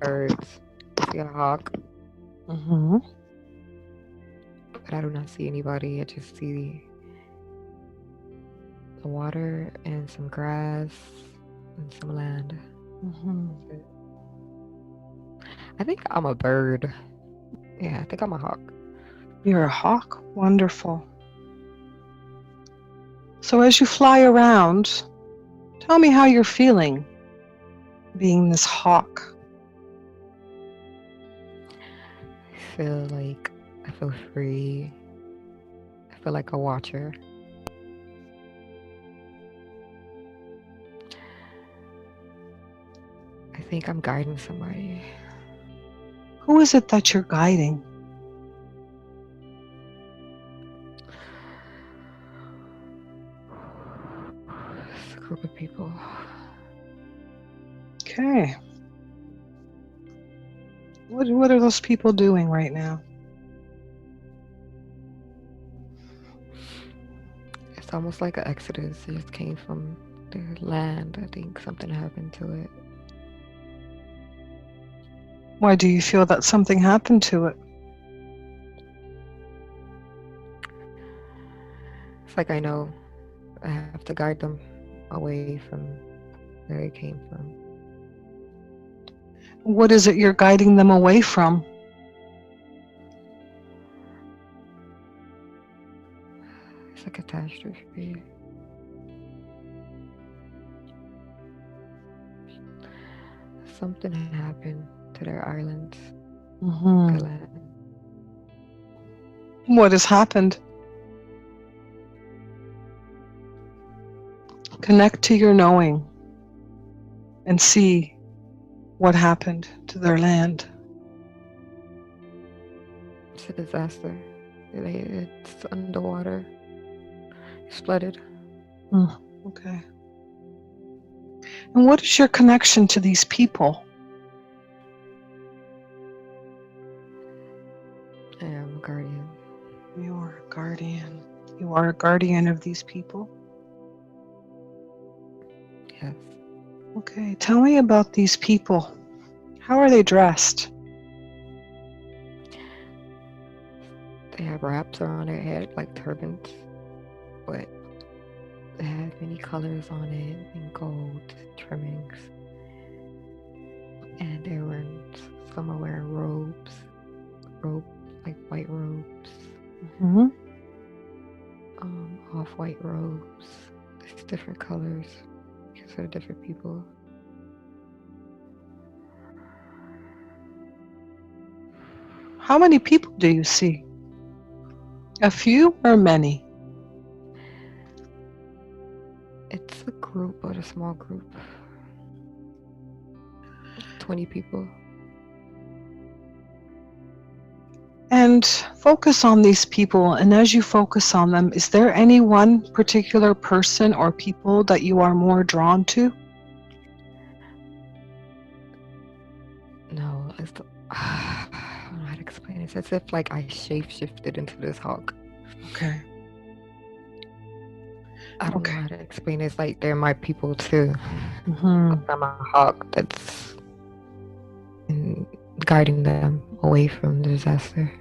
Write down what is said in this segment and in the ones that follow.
birds. I see a hawk, Mm-hmm. but I do not see anybody. I just see the water and some grass and some land. Mm-hmm. I think I'm a bird. Yeah, I think I'm a hawk. You're a hawk. Wonderful. So as you fly around, tell me how you're feeling being this hawk. I feel free. I feel like a watcher. I think I'm guiding somebody. Who is it that you're guiding? It's a group of people. Okay. What are those people doing right now? It's almost like an exodus. It just came from their land. I think something happened to it. Why do you feel that something happened to it? It's like I know I have to guide them away from where they came from. What is it you're guiding them away from? It's a catastrophe. Something happened to their islands. Mm-hmm. Their land. What has happened? Connect to your knowing and see what happened to their land. It's a disaster. It's underwater. It's flooded. Okay. And what is your connection to these people? I am a guardian. You are a guardian. You are a guardian of these people? Yes. Okay, tell me about these people. How are they dressed? They have wraps around their head like turbans, but they have many colors on it and gold trimmings. And some are wearing robes, like white robes, Mm-hmm. off-white robes. There's different colors because they're different people. How many people do you see? A few or many? It's a group, but a small group. 20 people. And focus on these people, and as you focus on them, is there any one particular person or people that you are more drawn to? No, I don't know how to explain it. It's as if like I shape-shifted into this hawk. Okay. I don't know how to explain it. It's like they're my people too. Mm-hmm. I'm a hawk that's guiding them away from the disaster.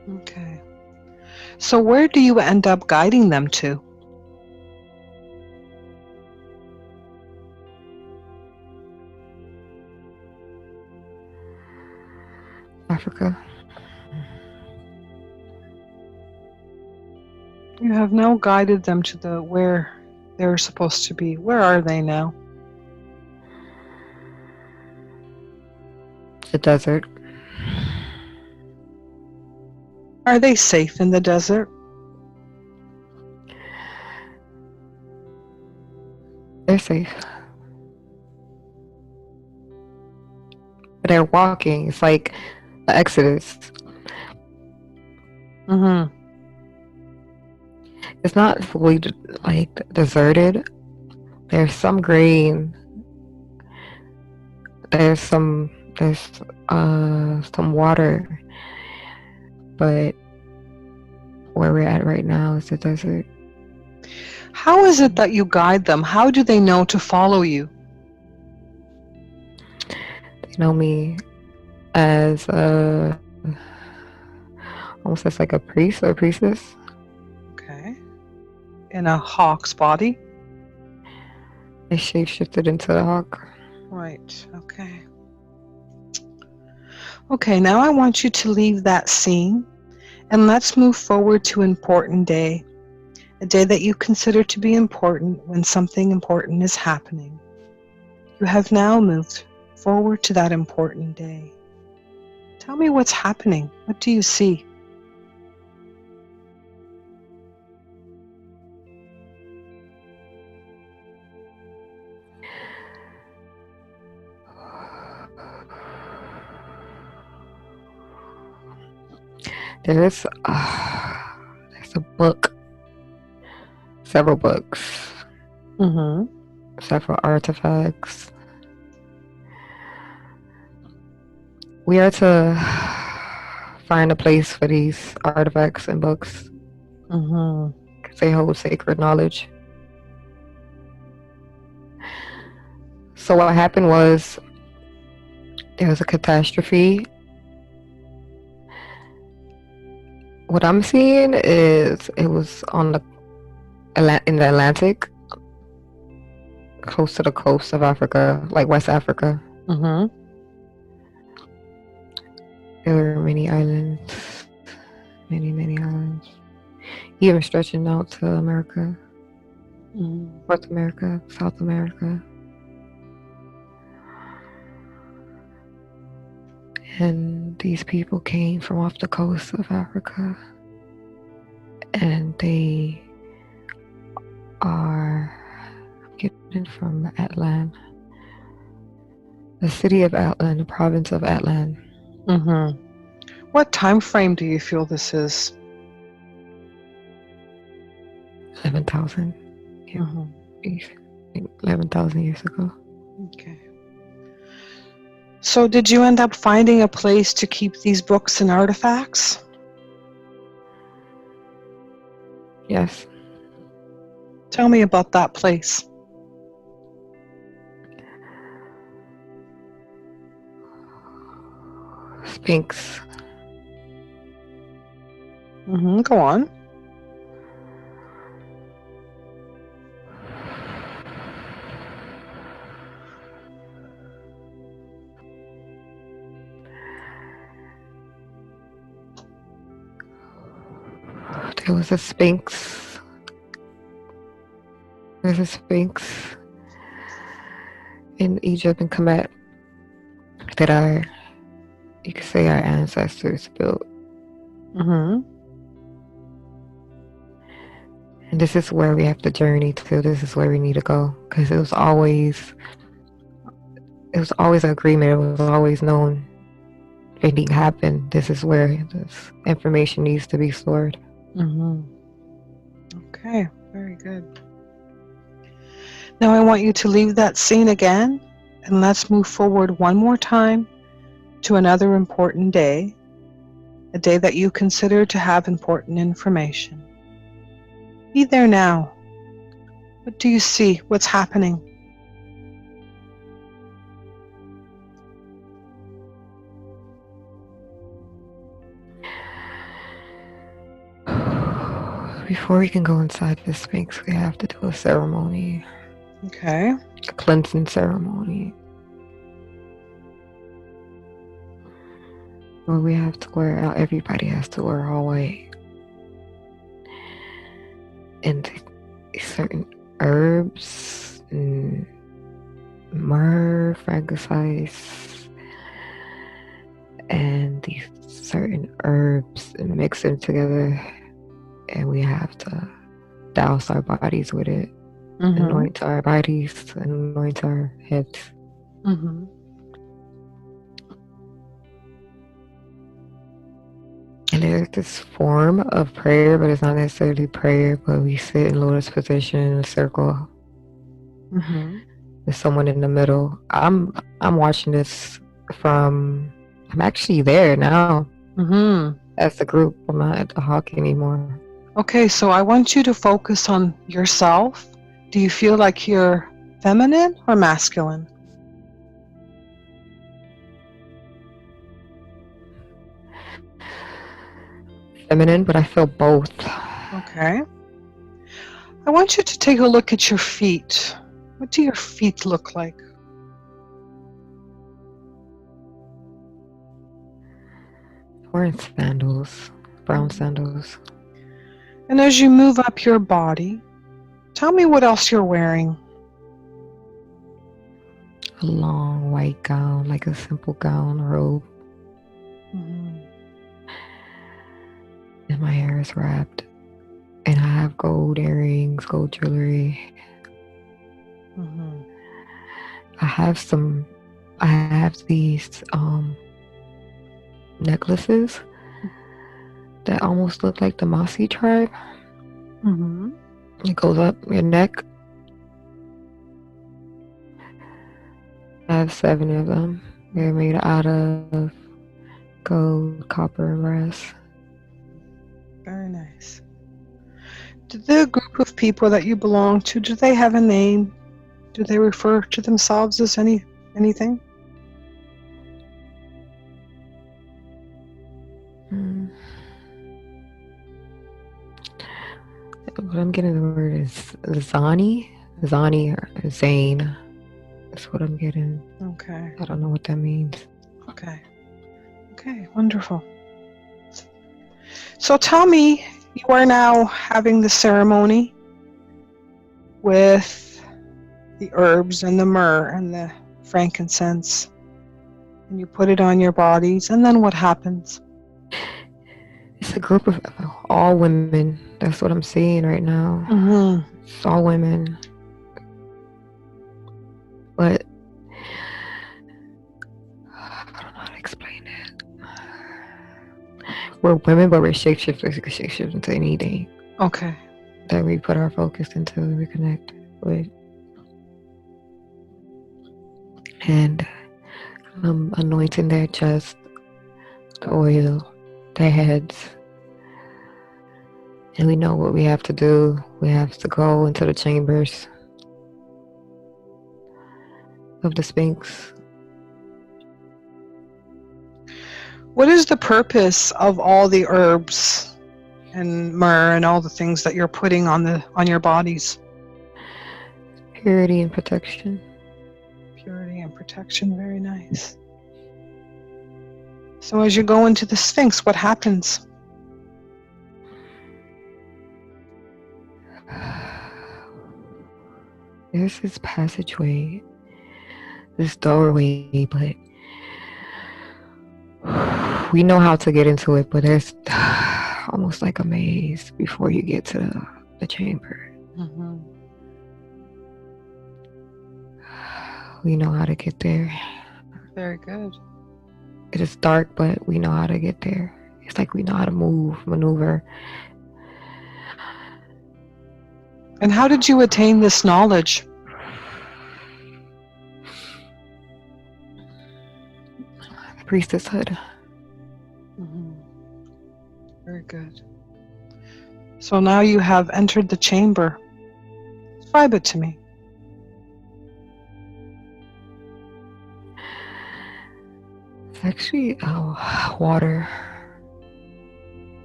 Okay. So where do you end up guiding them to? Africa. You have now guided them to where they're supposed to be. Where are they now? The desert. Are they safe in the desert? They're safe. But they're walking. It's like the Exodus. Mm-hmm. It's not fully like deserted. There's some green. There's some water. But where we're at right now is the desert. How is it that you guide them? How do they know to follow you? They know me as almost as like a priest or priestess. Okay. In a hawk's body? They shapeshifted into the hawk. Right. Okay. Okay, now I want you to leave that scene and let's move forward to an important day. A day that you consider to be important when something important is happening. You have now moved forward to that important day. Tell me what's happening. What do you see? There's a book, several books, several artifacts. We are to find a place for these artifacts and books because they hold sacred knowledge. So what happened was there was a catastrophe. What I'm seeing is it was in the Atlantic, close to the coast of Africa, like West Africa. There were many islands, many islands, even stretching out to America, North America, South America. And these people came from off the coast of Africa, and they are getting from Atlan, the city of Atlan, the province of Atlan. What time frame do you feel this is? 11,000. Yeah, 11,000 years ago. Okay. So did you end up finding a place to keep these books and artifacts? Yes. Tell me about that place. Sphinx. Go on. There was a Sphinx. There's a Sphinx in Egypt and Kemet that you could say our ancestors built. And this is where we have to journey to. This is where we need to go, because it was always an agreement. It was always known. If anything happened, this is where this information needs to be stored. Okay, very good. Now I want you to leave that scene again, and let's move forward one more time to another important day, a day that you consider to have important information. Be there now. What do you see? What's happening? Before we can go inside the Sphinx, we have to do a ceremony. Okay. A cleansing ceremony. Where we have to wear out, everybody has to wear all white. And certain herbs and myrrh, frankincense, and these certain herbs and mix them together, and we have to douse our bodies with it, anoint our bodies, anoint our heads. And there's this form of prayer, but it's not necessarily prayer, but we sit in lotus position in a circle. There's someone in the middle. I'm watching this from, I'm actually there now as the group. I'm not at the hawk anymore. Okay, so I want you to focus on yourself. Do you feel like you're feminine or masculine? feminine, but I feel both. Okay. I want you to take a look at your feet. What do your feet look like? Wearing sandals, brown sandals. And as you move up your body, tell me what else you're wearing. A long white gown, like a simple gown, robe. Mm-hmm. And my hair is wrapped. And I have gold earrings, gold jewelry. Mm-hmm. I have these necklaces that almost look like the Mossy tribe. Mm-hmm. It goes up your neck. I have 7 of them. They're made out of gold, copper, and brass. Very nice. Do the group of people that you belong to, do they have a name? Do they refer to themselves as anything? What I'm getting the word is Zani or Zane. That's what I'm getting. Okay. I don't know what that means. Okay. Okay, wonderful. So tell me, you are now having the ceremony with the herbs and the myrrh and the frankincense, and you put it on your bodies, and then what happens? It's a group of all women. That's what I'm seeing right now. Mm-hmm. It's all women. But I don't know how to explain it. We're women, but we're shapeshifters. We can shapeshift into anything. Okay. That we put our focus into, we connect with. And I'm anointing their chest, the oil, their heads. And we know what we have to do. We have to go into the chambers of the Sphinx. What is the purpose of all the herbs and myrrh and all the things that you're putting on your bodies? Purity and protection. Purity and protection, very nice. So as you go into the Sphinx, what happens? There's this passageway, this doorway, but we know how to get into it, but there's almost like a maze before you get to the chamber. Mm-hmm. We know how to get there. Very good. It is dark, but we know how to get there. It's like we know how to maneuver. And how did you attain this knowledge? Priestesshood. Mm-hmm. Very good. So now you have entered the chamber. Describe it to me. It's actually water.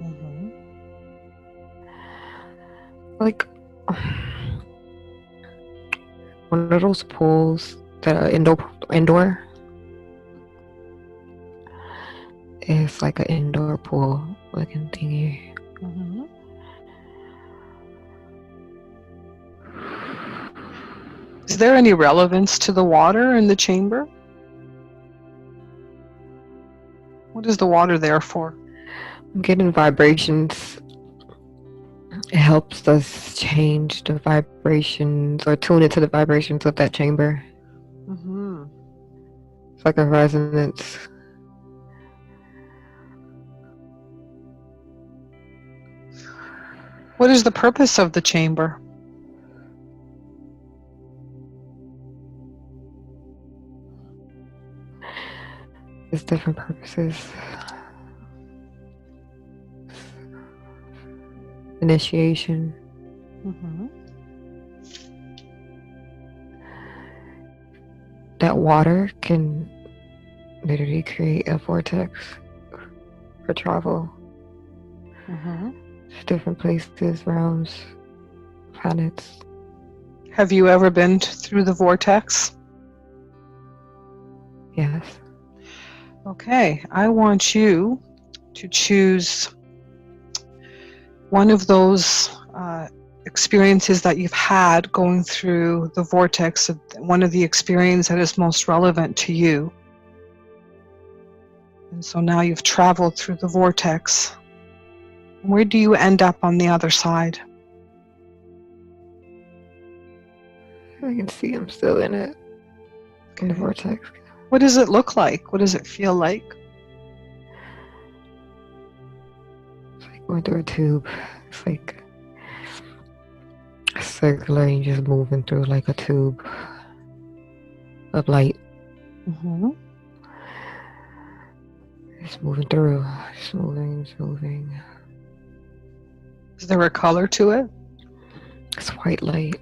Mm-hmm. Like one of those pools that are indoor. It's like an indoor pool looking thingy. Mm-hmm. Is there any relevance to the water in the chamber? What is the water there for? I'm getting vibrations. It helps us change the vibrations or tune into the vibrations of that chamber. Mm-hmm. It's like a resonance. What is the purpose of the chamber? There's different purposes. Initiation. Mm-hmm. That water can literally create a vortex for travel. Mm-hmm. different places, realms, planets. Have you ever been through the vortex? Yes. Okay, I want you to choose one of those experiences that you've had going through the vortex, one of the experiences that is most relevant to you. And so now you've traveled through the vortex. Where do you end up on the other side? I can see I'm still in it. In the vortex. What does it look like? What does it feel like? It's like going through a tube. It's like circular and just moving through like a tube of light. Mm-hmm. Just moving through. Just moving, just moving. Is there a color to it? It's white light.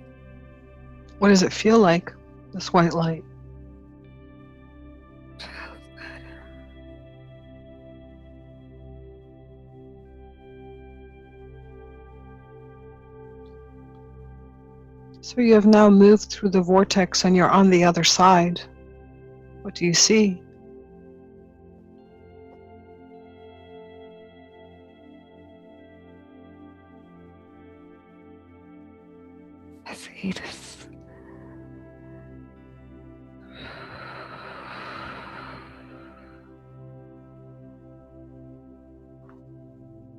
What does it feel like, this white light? So you have now moved through the vortex and you're on the other side. What do you see? I see this.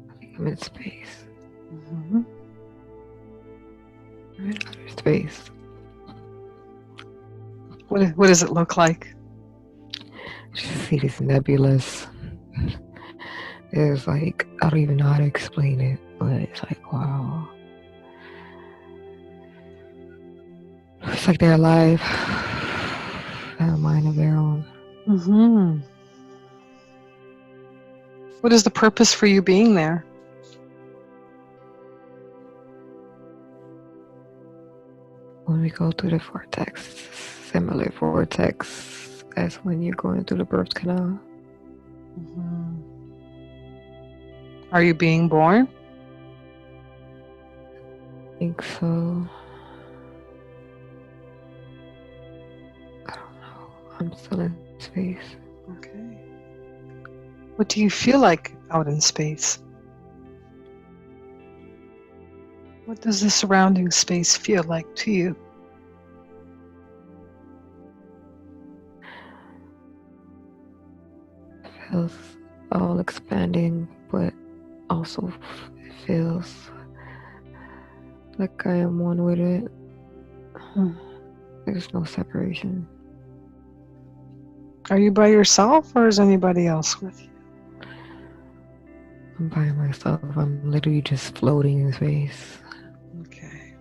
I think I'm in space. Mm-hmm. I'm in outer space. What does it look like? I just see this nebulous. It's like, I don't even know how to explain it, but it's like, wow. It's like they're alive. They have a mind of their own. Mm-hmm. What is the purpose for you being there? When we go through the vortex, similar vortex as when you're going through the birth canal. Mm-hmm. Are you being born? I think so. I don't know. I'm still in space. Okay. What do you feel like out in space? What does the surrounding space feel like to you? It feels all expanding, but also it feels like I am one with it. There's no separation. Are you by yourself or is anybody else with you? I'm by myself. I'm literally just floating in space. Okay.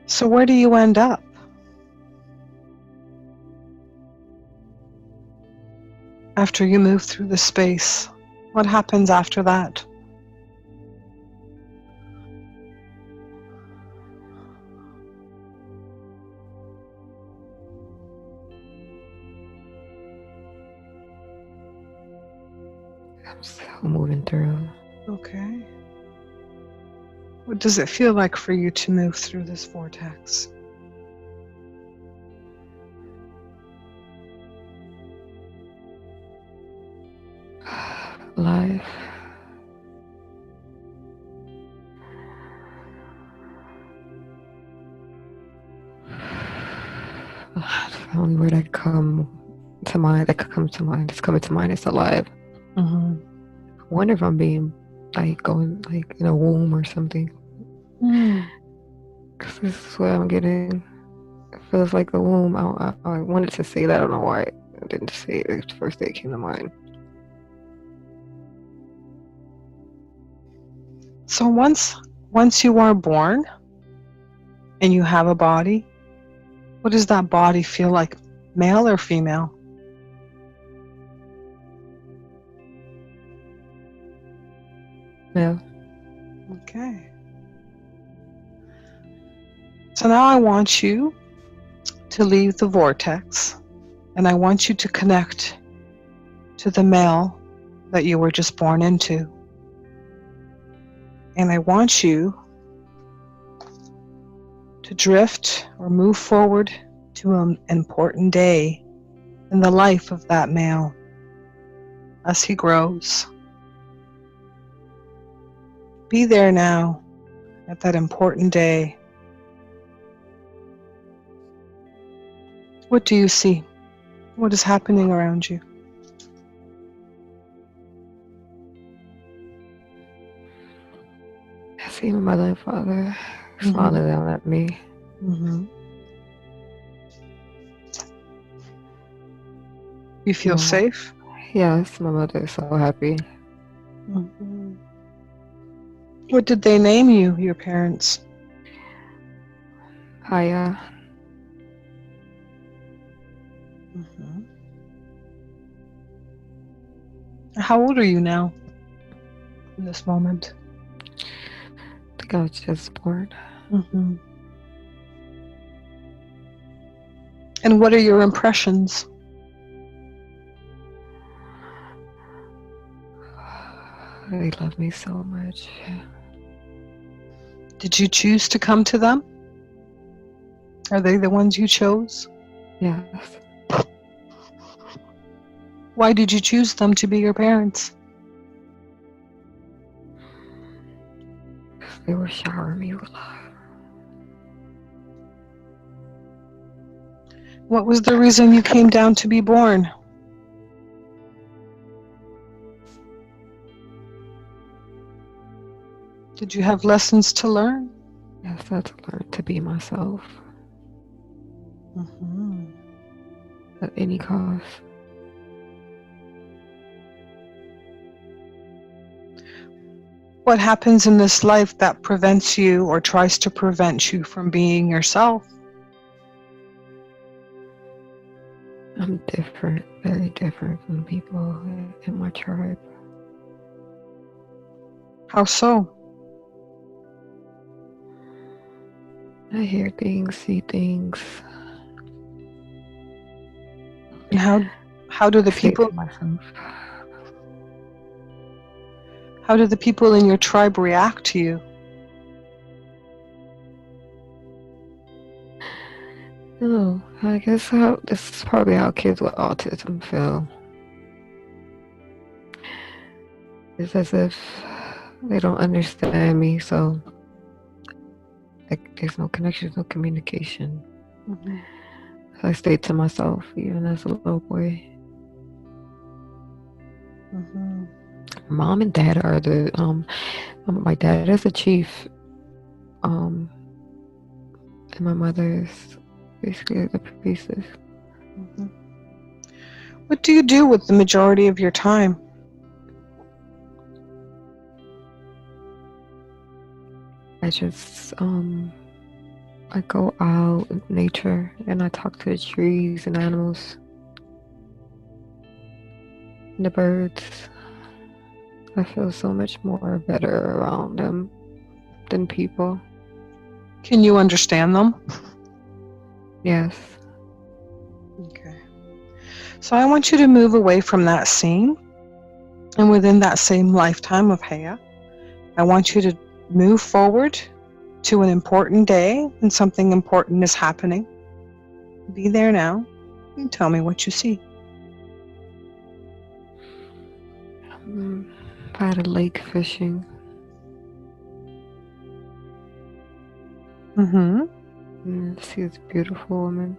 So where do you end up? After you move through the space, what happens after that? I'm still moving through. Okay. What does it feel like for you to move through this vortex? Alive. The only word that come to mind, that could come to mind, is coming to mind, is alive. Mm-hmm. I wonder if I'm being like going like in a womb or something. Because this is what I'm getting. It feels like a womb. I wanted to say that. I don't know why I didn't say it. The first day it came to mind. So once you are born and you have a body, what does that body feel like, male or female? Yeah. Okay. So now I want you to leave the vortex And I want you to connect to the male that you were just born into. And I want you to drift or move forward to an important day in the life of that male as he grows. Be there now at that important day. What do you see? What is happening around you? I see my mother and father smiling down at me. You feel safe? Yes, my mother is so happy. What did they name you, your parents? Haya. How old are you now in this moment? I think I was just born. And what are your impressions? They love me so much. Did you choose to come to them? Are they the ones you chose? Yes. Why did you choose them to be your parents? They were showering me with love. What was the reason you came down to be born? Did you have lessons to learn? Yes, I had to learn to be myself. At any cost. What happens in this life that prevents you or tries to prevent you from being yourself? I'm different, very different from people in my tribe. How so? I hear things, see things. And how do the people How do the people in your tribe react to you? No, I guess this is probably how kids with autism feel. It's as if they don't understand me, so there's no connection, no communication. So I stayed to myself, even as a little boy. Mom and dad are the my dad is a chief, and my mother is basically the priestess. What do you do with the majority of your time? I just I go out in nature and I talk to the trees and animals and the birds. I feel so much more better around them than people. Can you understand them? Yes. Okay. So I want you to move away from that scene, and within that same lifetime of Haya, I want you to move forward to an important day, and something important is happening. Be there now and tell me what you see. By the lake fishing. See this beautiful woman.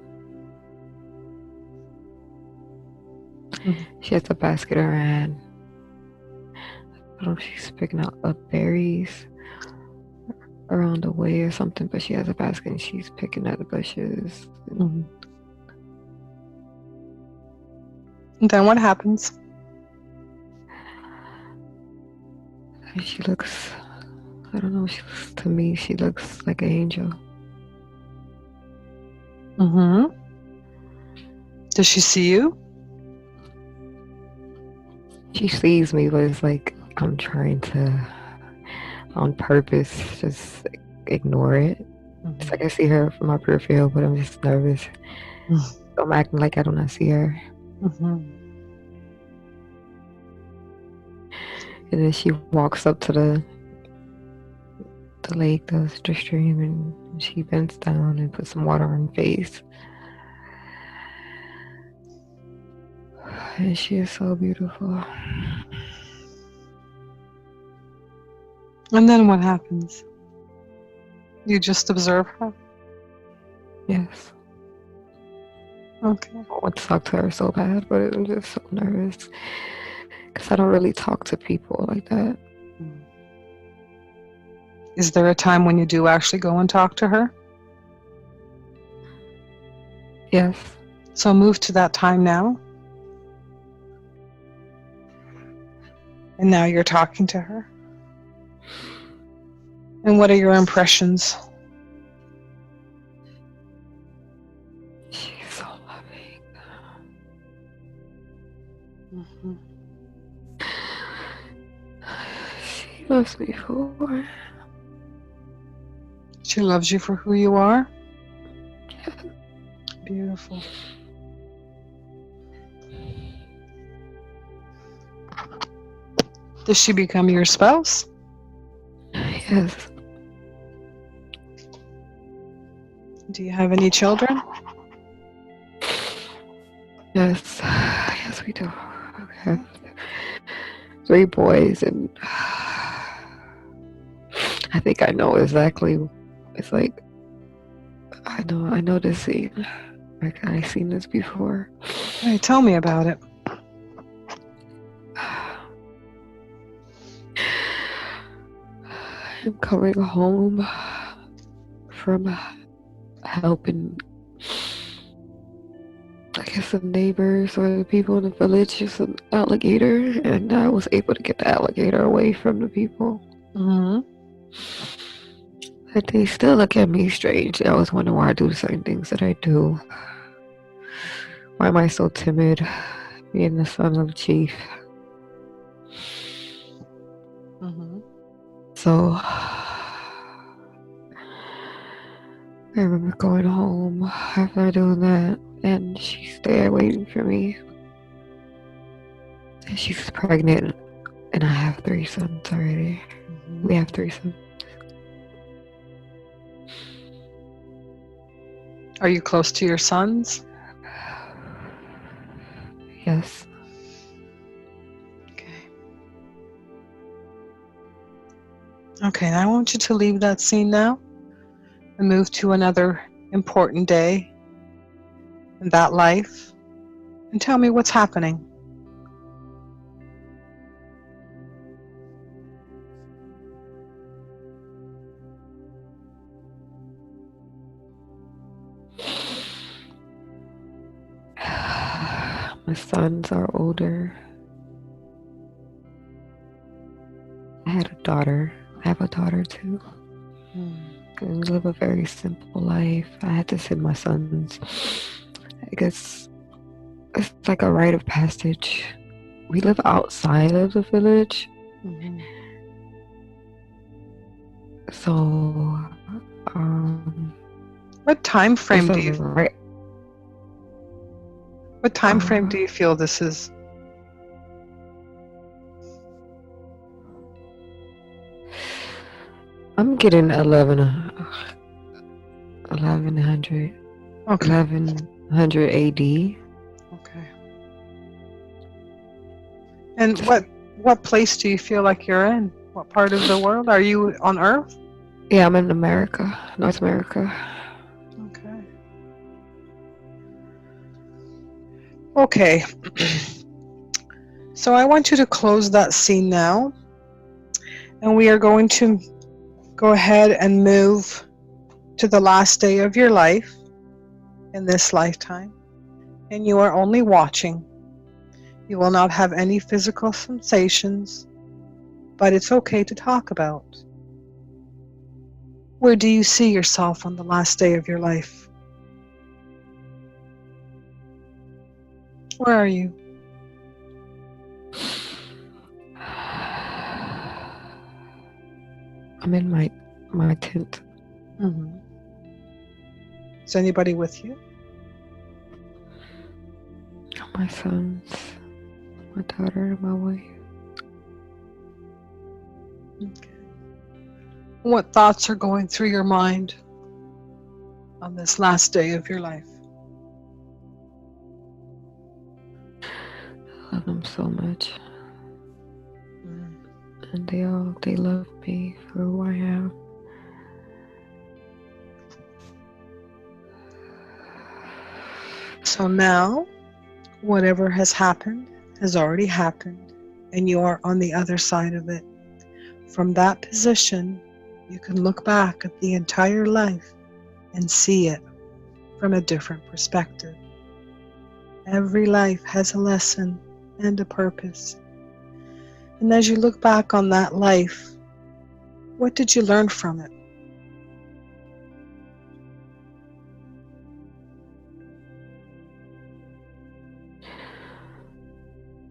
She has a basket in her hand. I don't know if she's picking out berries around the way or something, but she has a basket and she's picking at the bushes. And then what happens? And she looks, I don't know, to me, she looks like an angel. Does she see you? She sees me, but it's like I'm trying to, on purpose, just ignore it. It's like I see her from my peripheral, but I'm just nervous. So I'm acting like I do not see her. Mm-hmm. And then she walks up to the lake, the stream, and she bends down and puts some water on her face. And she is so beautiful. And then what happens? You just observe her? Yes. Okay. I want to talk to her so bad, but I'm just so nervous. Because I don't really talk to people like that. Is there a time when you do actually go and talk to her? Yes. So move to that time now. And now you're talking to her. And what are your impressions? She's so loving. Mm-hmm. She loves me for. She loves you for who you are? Beautiful. Does she become your spouse? Yes. Do you have any children? Yes. Yes, we do. We have 3 boys, and I think I know exactly. It's like I know this scene. Like I've seen this before. Hey, tell me about it. I'm coming home from helping, I guess, some neighbors or the people in the village with an alligator, and I was able to get the alligator away from the people. Mm-hmm. But they still look at me strange. They always wonder why I do certain things that I do. Why am I so timid, being the son of a chief? Mm-hmm. So I remember going home after doing that, and she's there waiting for me. And she's pregnant, and I have 3 sons already. Mm-hmm. We have 3 sons. Are you close to your sons? Yes. Okay, now I want you to leave that scene now and move to another important day in that life and tell me what's happening. My sons are older. I had a daughter. I have a daughter too. I live a very simple life. I had to send my sons. I guess it's like a rite of passage. We live outside of the village. Mm-hmm. So, What time frame do you right. What time frame do you feel this is? I'm getting 1100. Okay. 1100 AD. Okay. And what place do you feel like you're in? What part of the world? Are you on Earth? Yeah, I'm in America, North America. Okay. Okay. So I want you to close that scene now. And we are going to go ahead and move to the last day of your life in this lifetime. And you are only watching. You will not have any physical sensations, but it's okay to talk about. Where do you see yourself on the last day of your life? Where are you? I'm in my tent. Mm-hmm. Is anybody with you? my sons, my daughter, my wife. Okay. What thoughts are going through your mind on this last day of your life? I love them so much. And they love me for who I am. So now, whatever has happened has already happened, and you are on the other side of it. From that position, you can look back at the entire life and see it from a different perspective. Every life has a lesson and a purpose. And as you look back on that life, what did you learn from it?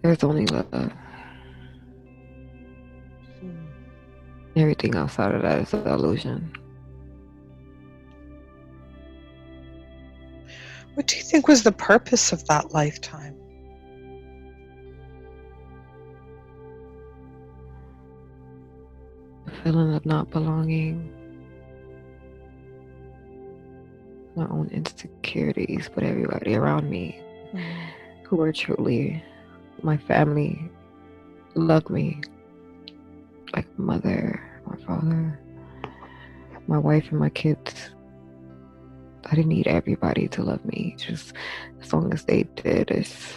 There's only love. Everything outside of that is an illusion. What do you think was the purpose of that lifetime? The feeling of not belonging, my own insecurities, but everybody around me who were truly my family loved me. Like my mother, my father, my wife, and my kids. I didn't need everybody to love me. Just as long as they did, it's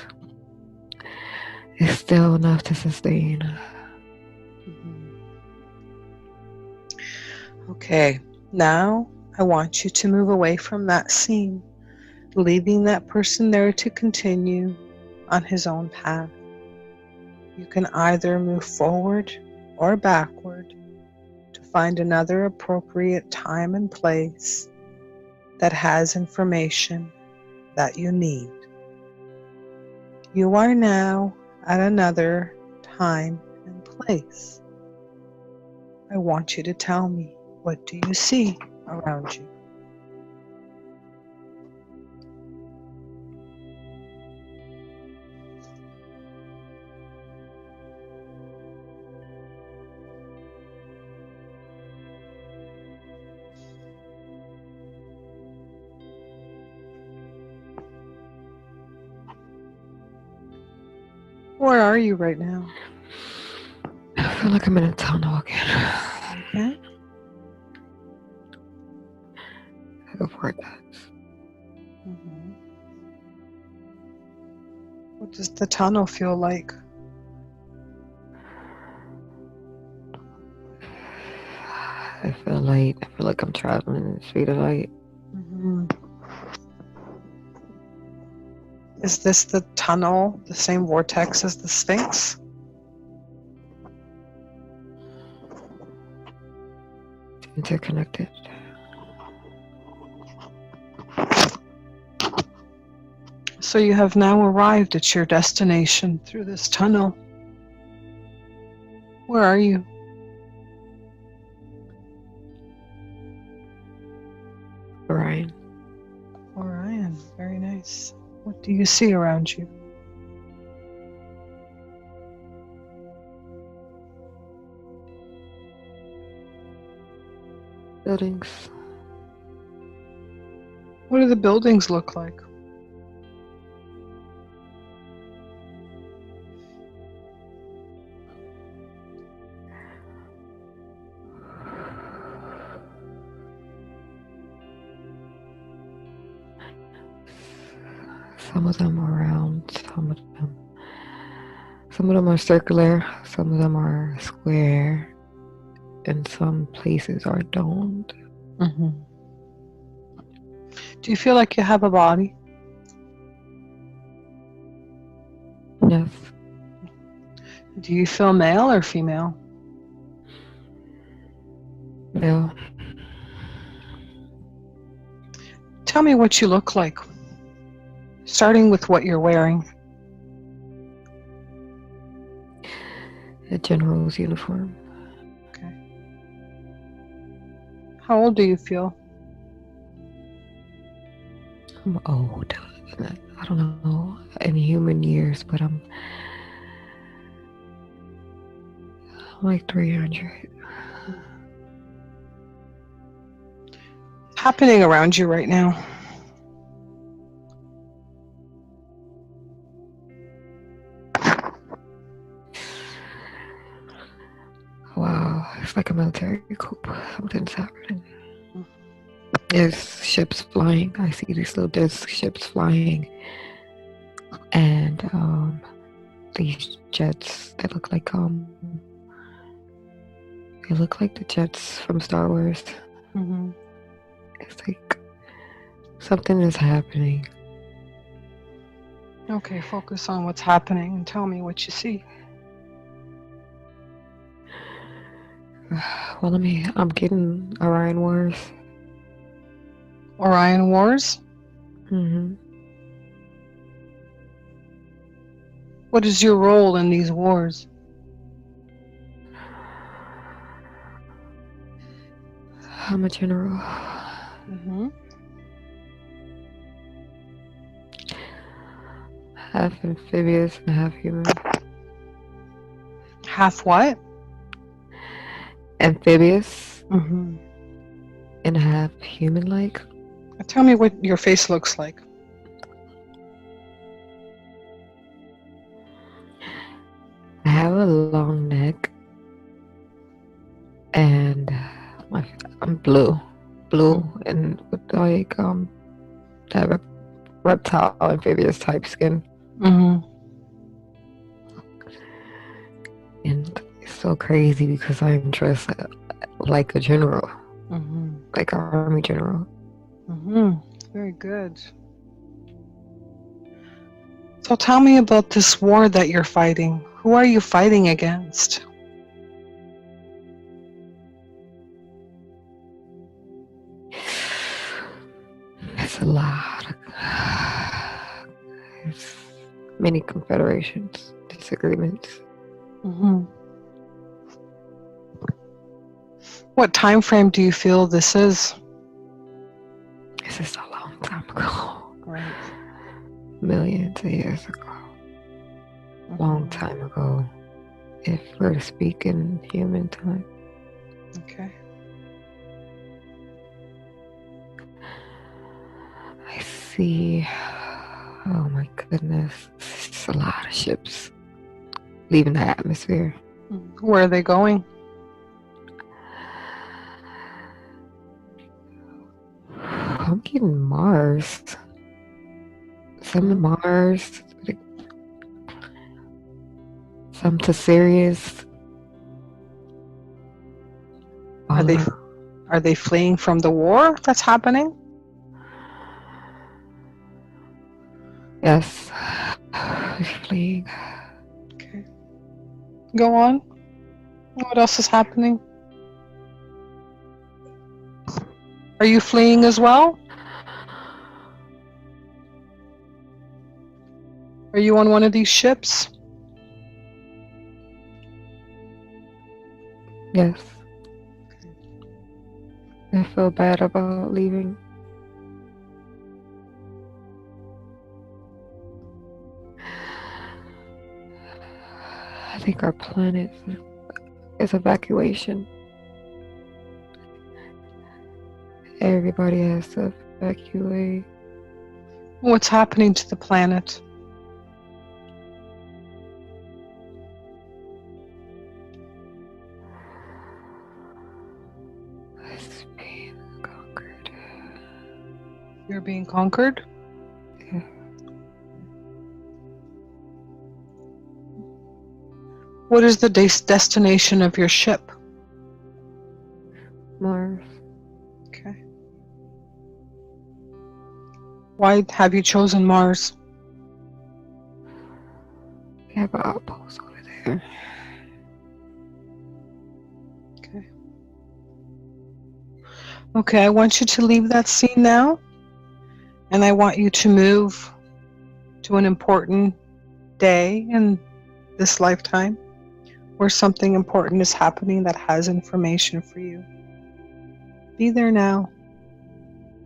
still enough to sustain. Okay, now I want you to move away from that scene, leaving that person there to continue on his own path. You can either move forward or backward to find another appropriate time and place that has information that you need. You are now at another time and place. I want you to tell me, what do you see around you? Where are you right now? I feel like I'm in a tunnel again. Okay. Like a vortex. What does the tunnel feel like? I feel light. I feel like I'm traveling in the speed of light. Is this the tunnel, the same vortex as the Sphinx? Interconnected. So you have now arrived at your destination through this tunnel. Where are you? Orion. Orion, very nice. What do you see around you? Buildings. What do the buildings look like? Some of them are round, some of them are circular, some of them are square, and some places are domed. Do you feel like you have a body? Yes. Do you feel male or female? Male. Tell me what you look like, starting with what you're wearing. A general's uniform. Okay. How old do you feel? I'm old. I don't know in human years, but I'm like 300. Happening around you right now? Wow, it's like a military coup. Something's happening. There's ships flying. I see these little disc ships flying, and these jets that look like they look like the jets from Star Wars. Mm-hmm. It's like something is happening. Okay, focus on what's happening and tell me what you see. Well, I'm getting Orion Wars. Orion Wars? Mm-hmm. What is your role in these wars? I'm a general. Mm-hmm. Half amphibious and half human. Half what? Amphibious Mm-hmm. and half human-like. Tell me what your face looks like. I have a long neck, and I'm blue, and with like that reptile amphibious type skin. Mm-hmm. And it's so crazy because I'm dressed like a general, Mm-hmm. like an army general. Mm-hmm. Very good. So tell me about this war that you're fighting. Who are you fighting against? It's a lot. It's many confederations, disagreements. Mm-hmm. What time frame do you feel this is? This is a long time ago. Right. Millions of years ago. Long time ago. If we're to speak in human time. Okay. I see. Oh my goodness. It's a lot of ships leaving the atmosphere. Where are they going? I'm getting Mars. Some to Mars. Some to Sirius. Are they fleeing from the war that's happening? Yes. Fleeing. Okay. Go on. What else is happening? Are you fleeing as well? Are you on one of these ships? Yes. I feel bad about leaving. I think our planet is evacuation. Everybody has to evacuate. What's happening to the planet? It's being conquered. You're being conquered? Yeah. What is the destination of your ship? Mars. Okay. Why have you chosen Mars? We have an outpost over there. Okay. Okay, I want you to leave that scene now, and I want you to move to an important day in this lifetime where something important is happening that has information for you. Be there now.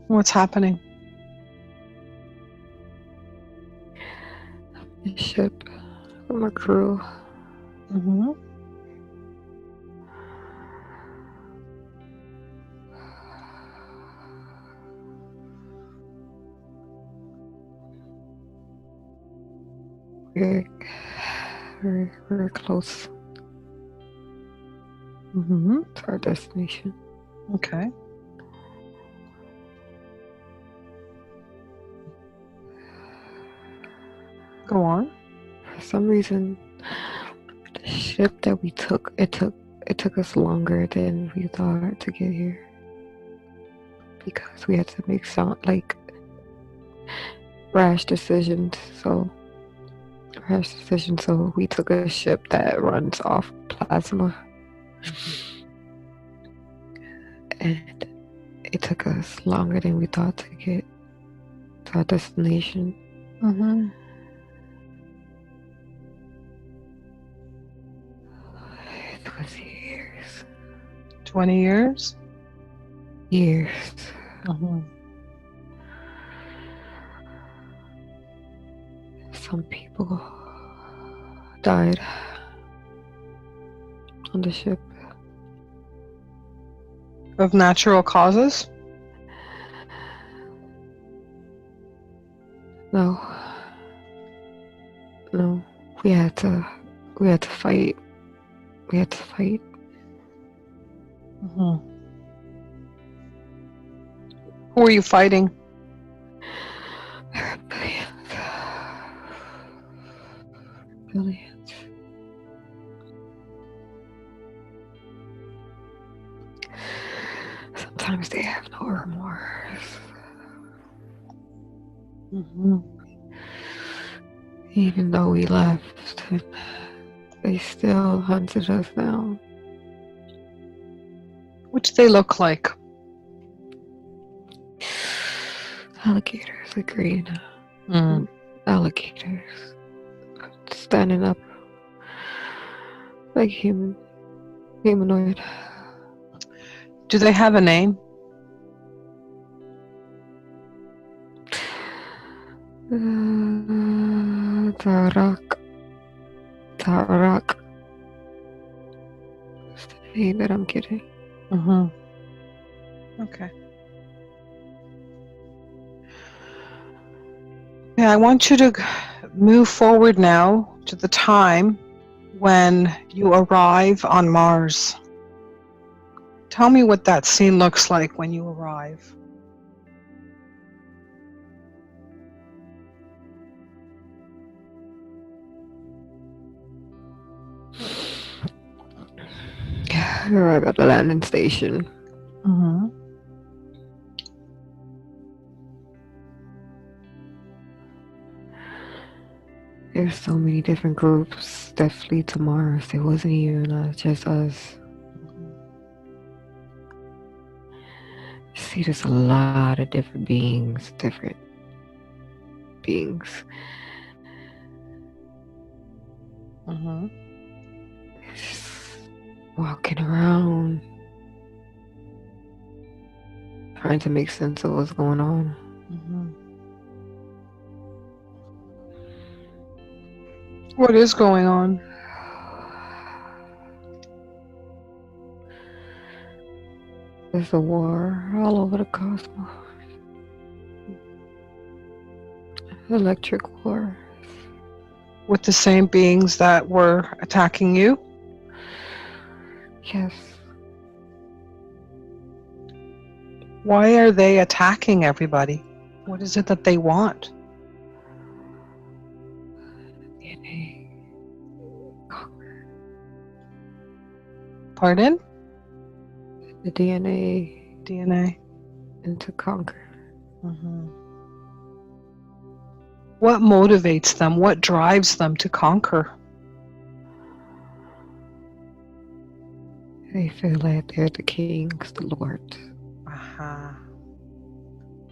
What's happening? the ship with my crew. Mm-hmm. We're close Mm-hmm. to our destination. Okay. Go on. For some reason, the ship that we took, it took us longer than we thought to get here. Because we had to make some rash decisions. So we took a ship that runs off plasma. And it took us longer than we thought to get to our destination. Mm-hmm. It was years. 20 years? Years. Mm-hmm. Some people died on the ship. Of natural causes? No. We had to fight. Mm-hmm. Who were you fighting? Billions. Sometimes they have no remorse. Mm-hmm. Even though we left, they still hunted us down. What do they look like? Alligators, agreed. Mm. Alligators. Standing up like humanoid. Do they have a name? Tarak. That's the name that I'm getting. Mm-hmm. Okay. Yeah, I want you to move forward now to the time when you arrive on Mars. Tell me what that scene looks like when you arrive. We arrived at the landing station. Mm-hmm. There's so many different groups that flee to Mars. It wasn't even just us. See, there's a lot of different beings. Mm-hmm. Just walking around, trying to make sense of what's going on. Mm-hmm. What is going on? There's a war all over the cosmos. Electric war. With the same beings that were attacking you? Yes. Why are they attacking everybody? What is it that they want? DNA. Pardon? The DNA. DNA. And to conquer. Mm-hmm. What motivates them? What drives them to conquer? They feel like they're the kings, the lords. Uh-huh.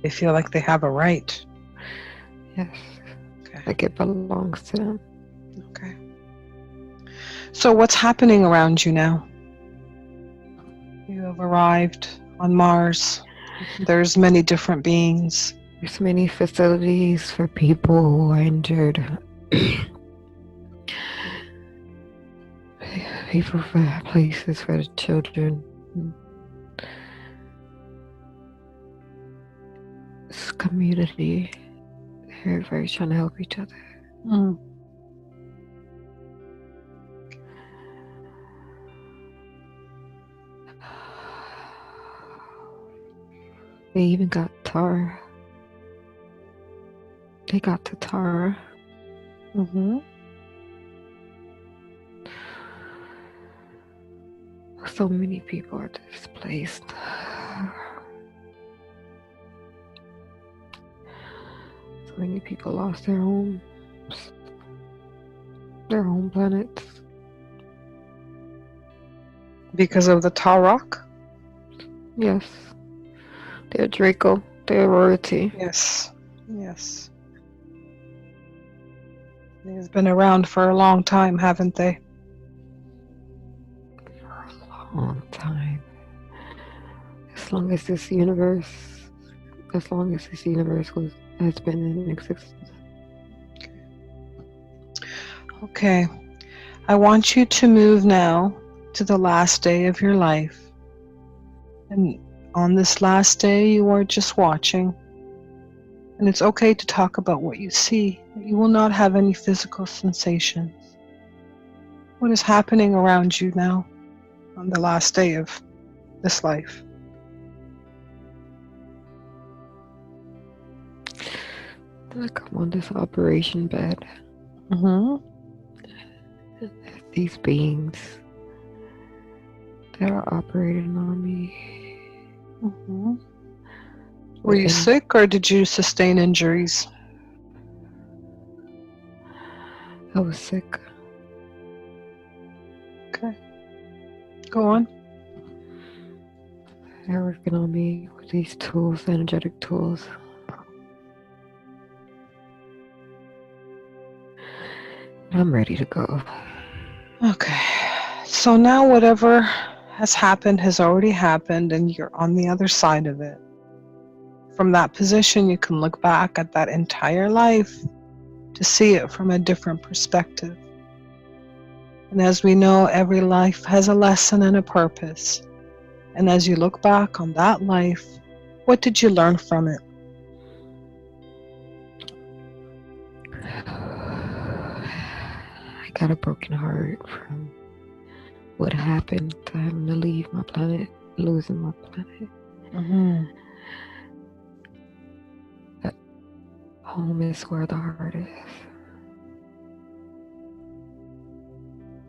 They feel like they have a right. Yes. Okay. Like it belongs to them. Okay. So what's happening around you now? You have arrived on Mars. There's many different beings. There's many facilities for people who are injured. People for places for the children. This community, everybody's trying to help each other. Mm. They even got Tara. They got to Tara. Mm-hmm. So many people are displaced. So many people lost their homes, their home planets. Because of the Tarok? Yes. They're Draco. They're royalty. Yes. Yes. They've been around for a long time, haven't they? For a long time. As long as this universe has been in existence. Okay. I want you to move now to the last day of your life. And on this last day, you are just watching. And it's okay to talk about what you see. You will not have any physical sensations. What is happening around you now on the last day of this life? Like I'm on this operation bed. Mm-hmm. These beings that are operating on me. Mm-hmm. Were you sick or did you sustain injuries? I was sick. Okay. Go on. They're working on me with these tools, energetic tools. I'm ready to go. Okay. So now whatever has already happened and you're on the other side of it. From that position, you can look back at that entire life to see it from a different perspective. And as we know, every life has a lesson and a purpose. And as you look back on that life, what did you learn from it? I got a broken heart from what happened to having to leave my planet, losing my planet. Mm-hmm. That home is where the heart is.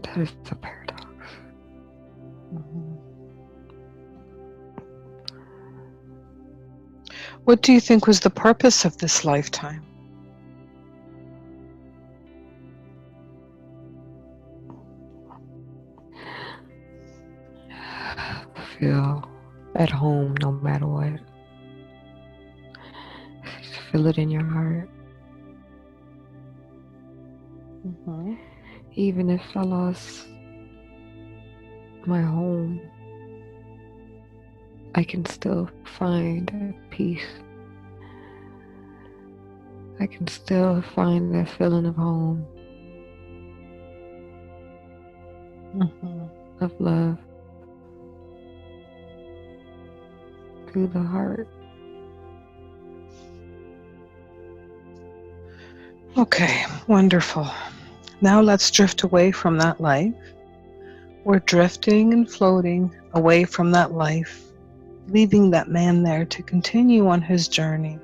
That is a paradox. Mm-hmm. What do you think was the purpose of this lifetime? Feel at home no matter what. Just feel it in your heart. Mm-hmm. Even if I lost my home, I can still find peace. I can still find that feeling of home, Mm-hmm. of love, through the heart. Okay, wonderful. Now let's drift away from that life. We're drifting and floating away from that life, leaving that man there to continue on his journey.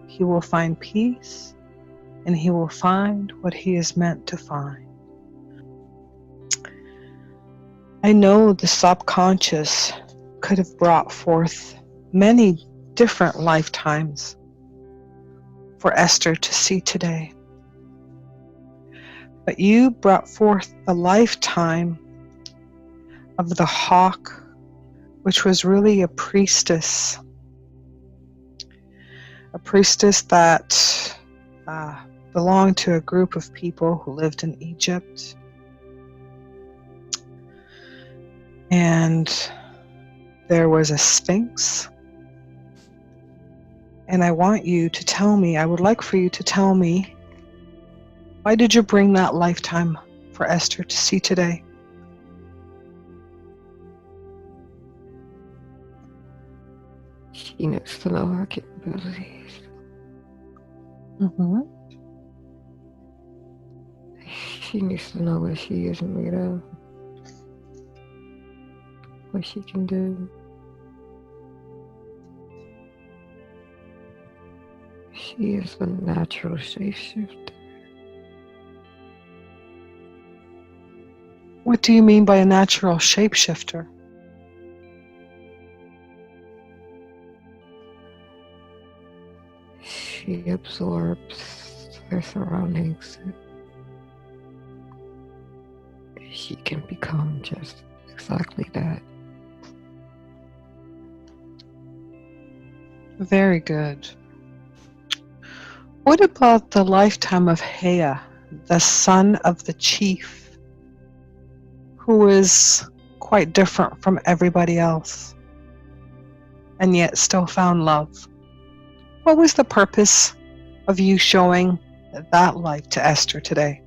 He will find peace, and he will find what he is meant to find. I know the subconscious could have brought forth many different lifetimes for Esther to see today. But you brought forth the lifetime of the hawk, which was really a priestess that belonged to a group of people who lived in Egypt. And there was a Sphinx. And I would like for you to tell me Why did you bring that lifetime for Esther to see today? She needs to know her capabilities. Mm-hmm. She needs to know what she is made of. What she can do. She is a natural shapeshifter. What do you mean by a natural shapeshifter? She absorbs her surroundings. She can become just exactly that. Very good. What about the lifetime of Hea, the son of the chief, who is quite different from everybody else, and yet still found love? What was the purpose of you showing that light to Esther today?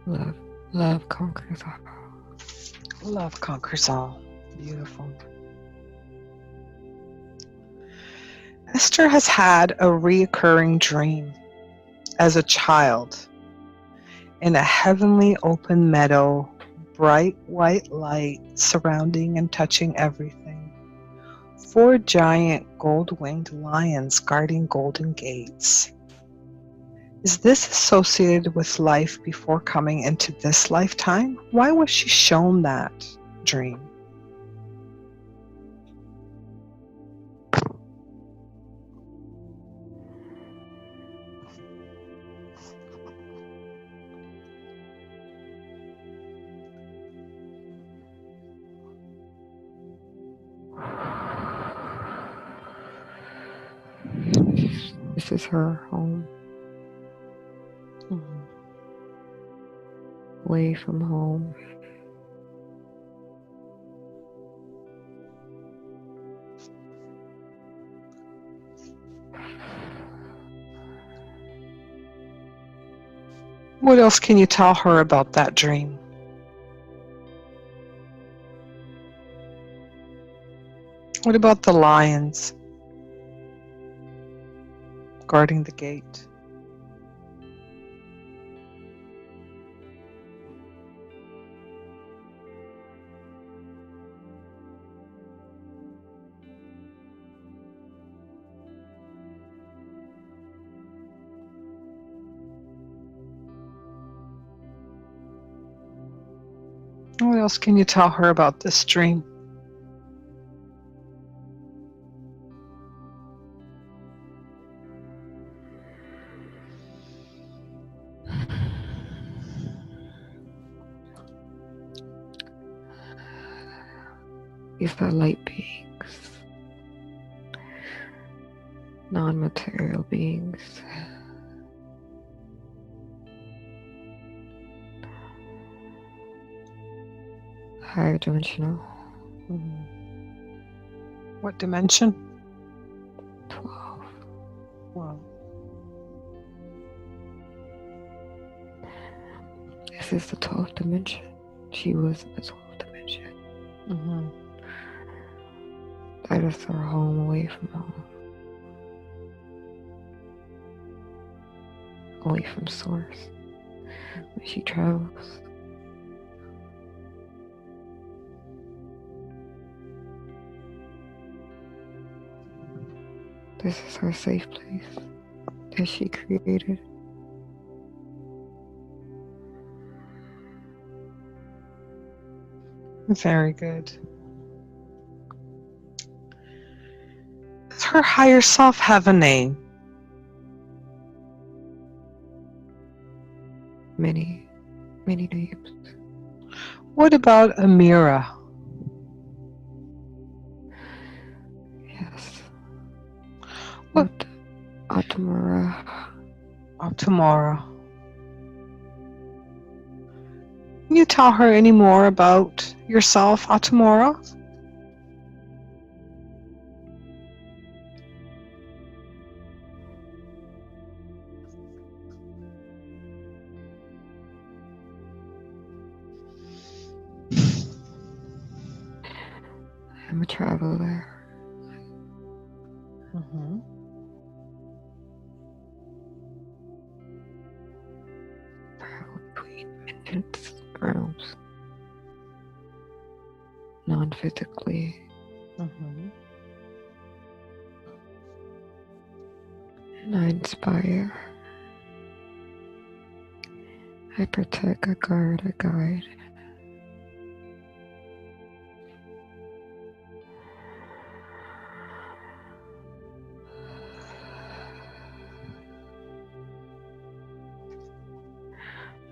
Love. Love conquers all. Love conquers all. Beautiful. Esther has had a reoccurring dream as a child in a heavenly open meadow, bright white light surrounding and touching everything. 4 giant gold-winged lions guarding golden gates. Is this associated with life before coming into this lifetime? Why was she shown that dream? This is her home. Away from home. What else can you tell her about that dream? What about the lions guarding the gate? What else can you tell her about this dream? These are light beings. Non-material beings. Higher dimensional. What dimension? 12. Wow. This is the 12th dimension. She was in the 12th dimension. That is her home, away from home. Away from source. When she travels. This is her safe place that she created. Very good. Does her higher self have a name? Many names. What about Amira? Yes. What? Atamara. Tomorrow. Can you tell her any more about yourself, Atamora? travel there. Mm-hmm. Travel between dimensions, realms. Non-physically. Mm-hmm. And I inspire. I protect, I guard, I guide.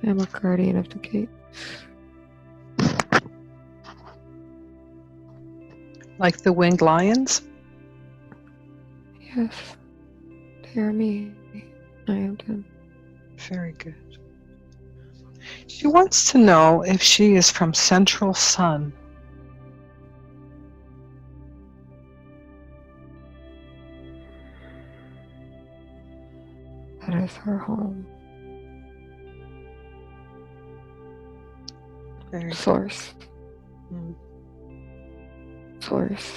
I'm a guardian of the gates. Like the winged lions? Yes, they are me. I am them. Very good. She wants to know if she is from Central Sun. That is her home. Very Source. good. Source.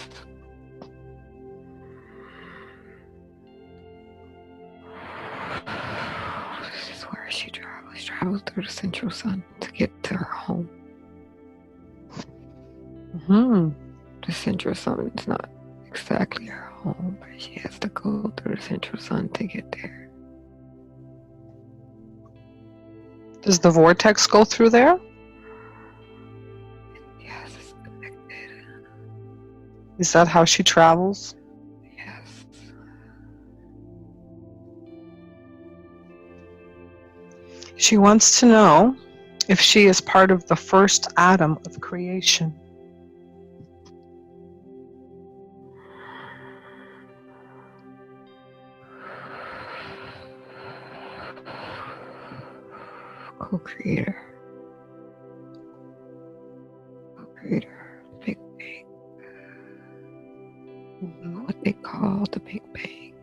This is where she travels. She travels through the Central Sun to get to her home. Mm-hmm. The Central Sun is not exactly her home, but she has to go through the Central Sun to get there. Does the vortex go through there? Yes, it's connected. Is that how she travels? Yes. She wants to know if she is part of the first atom of creation. Co-creator. Co-creator. Big Bang. Mm-hmm. What they call the Big Bang.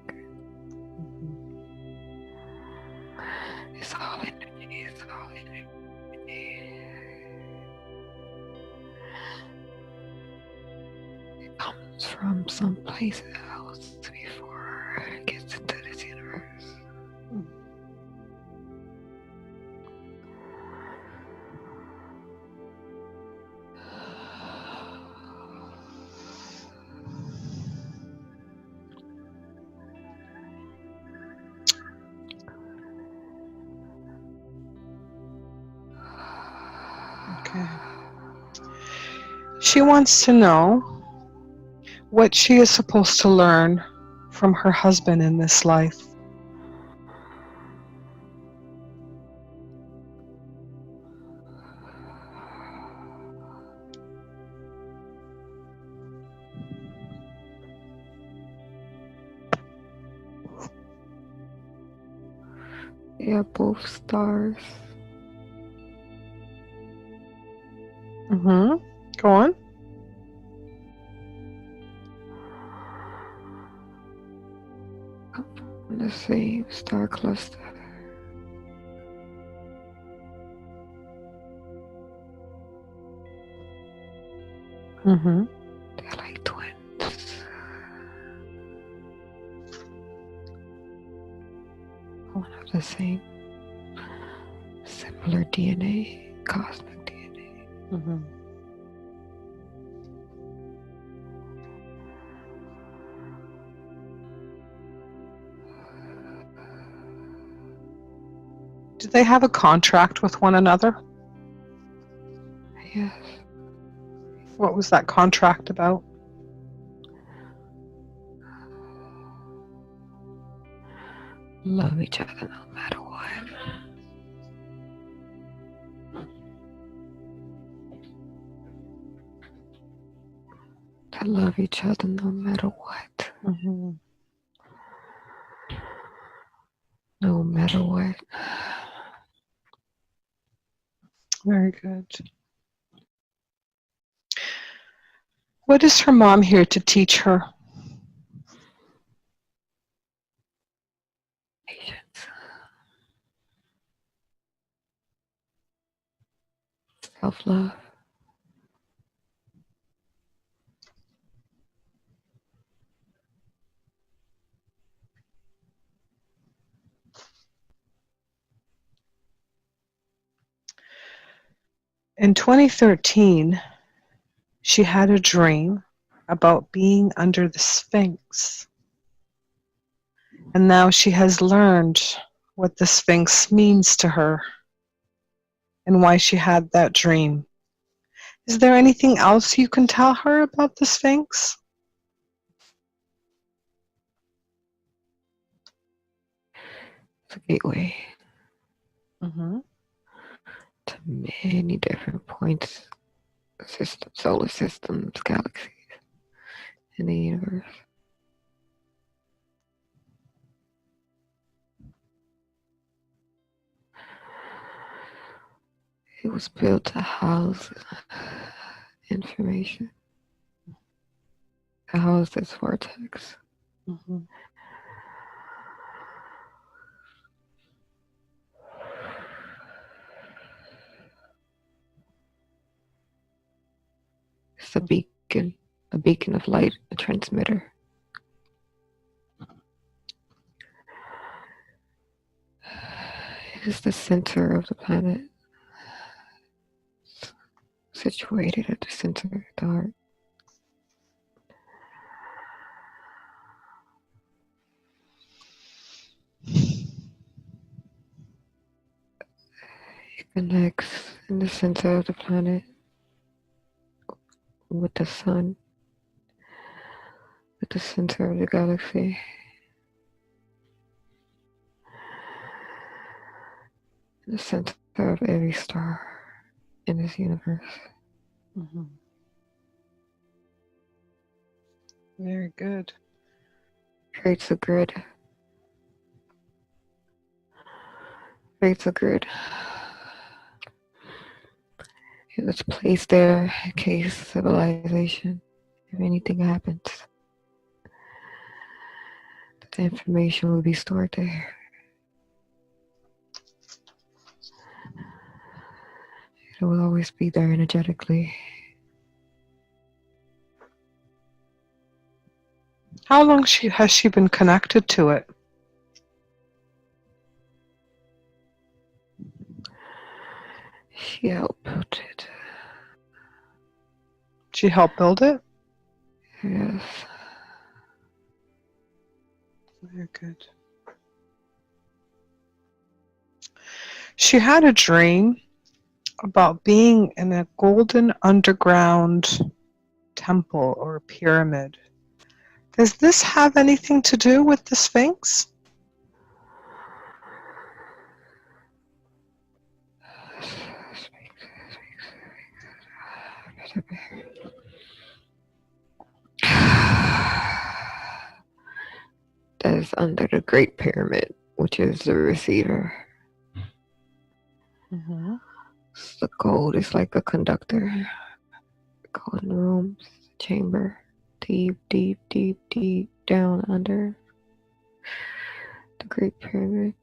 It's all energy. It's all energy. It comes from someplace else before it gets into this universe. Okay. She wants to know what she is supposed to learn from her husband in this life. They are both stars. Mm-hmm. Go on. Come from the same star cluster. Mm-hmm. They're like twins. One of the same similar DNA, cosmic DNA. Mm-hmm. Do they have a contract with one another? Yes. What was that contract about? Love each other no matter what. To love each other no matter what. Mm-hmm. No matter what. Very good. What is her mom here to teach her? Patience. Self-love. In 2013, she had a dream about being under the Sphinx. And now she has learned what the Sphinx means to her and why she had that dream. Is there anything else you can tell her about the Sphinx? It's a gateway Mm-hmm. to many different points, solar systems, galaxies in the universe. It was built to house information, to house this vortex. Mm-hmm. It's a beacon of light, a transmitter. It is the center of the planet, situated at the center of the heart. It connects in the center of the planet with the sun, at the center of the galaxy. In the center of every star in this universe. Mm-hmm. Very good. Creates a grid. Creates a grid. It was placed there in case civilization, if anything happens, the information will be stored there. It will always be there energetically. How long has she been connected to it? She helped build it. She helped build it? Yes. Very good. She had a dream about being in a golden underground temple or pyramid. Does this have anything to do with the Sphinx? That is under the Great Pyramid, which is the receiver. Mm-hmm. The gold is like a conductor. Golden rooms, chamber, deep, deep, deep, deep down under the Great Pyramid.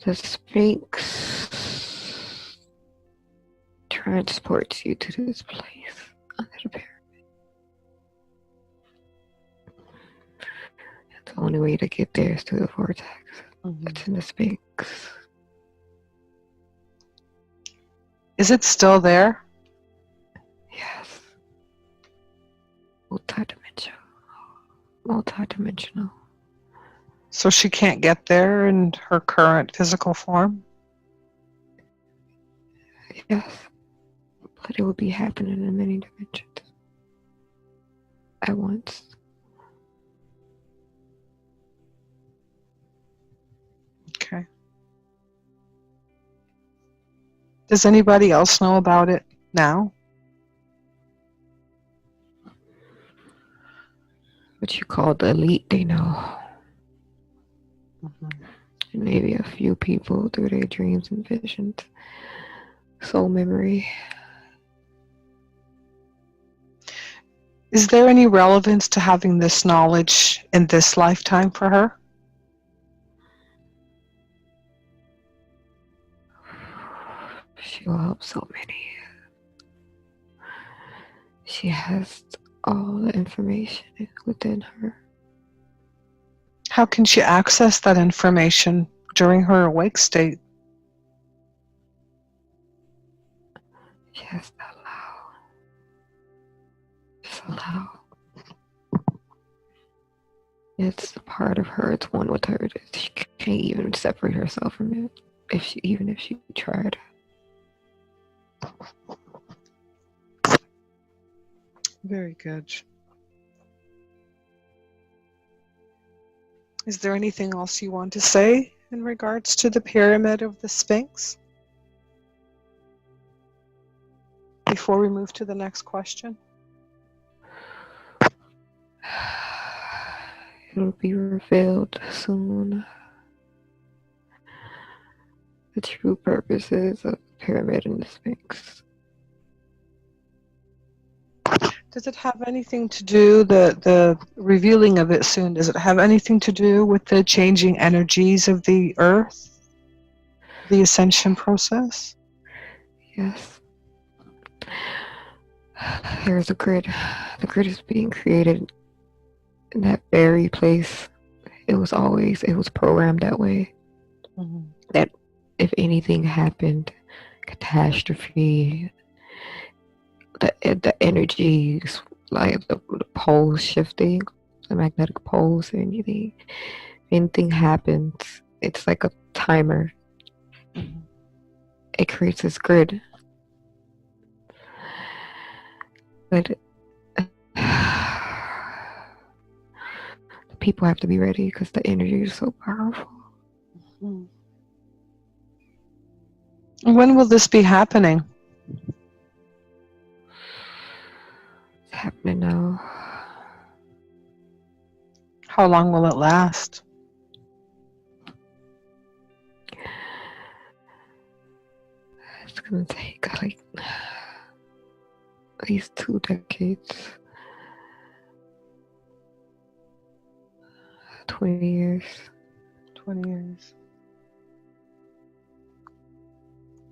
The Sphinx transports you to this place under the pyramid. The only way to get there is through the vortex. Mm-hmm. It's in the Sphinx. Is it still there? Yes. Multidimensional. So she can't get there in her current physical form? Yes. But it will be happening in many dimensions at once. Okay. Does anybody else know about it now? What you call the elite, they know. Mm-hmm. And maybe a few people through their dreams and visions. Soul memory. Is there any relevance to having this knowledge in this lifetime for her? She will help so many. She has all the information within her. How can she access that information during her awake state. Just allow. Just allow. It's a part of her. It's one with her. She can't even separate herself from it. Even if she tried. Very good. Is there anything else you want to say in regards to the pyramid of the Sphinx before we move to the next question? It'll be revealed soon. The true purposes of the pyramid and the Sphinx. Does it have anything to do, the revealing of it soon, does it have anything to do with the changing energies of the earth, the ascension process? Yes. There's a grid. The grid is being created in that very place. It was programmed that way. Mm-hmm. That if anything happened, catastrophe, the energies, like the poles shifting, the magnetic poles, anything happens, it's like a timer. Mm-hmm. It creates this grid. But the people have to be ready because the energy is so powerful. Mm-hmm. When will this be happening? It's happening now. How long will it last? It's gonna take like at least 2 decades. 20 years. 20 years.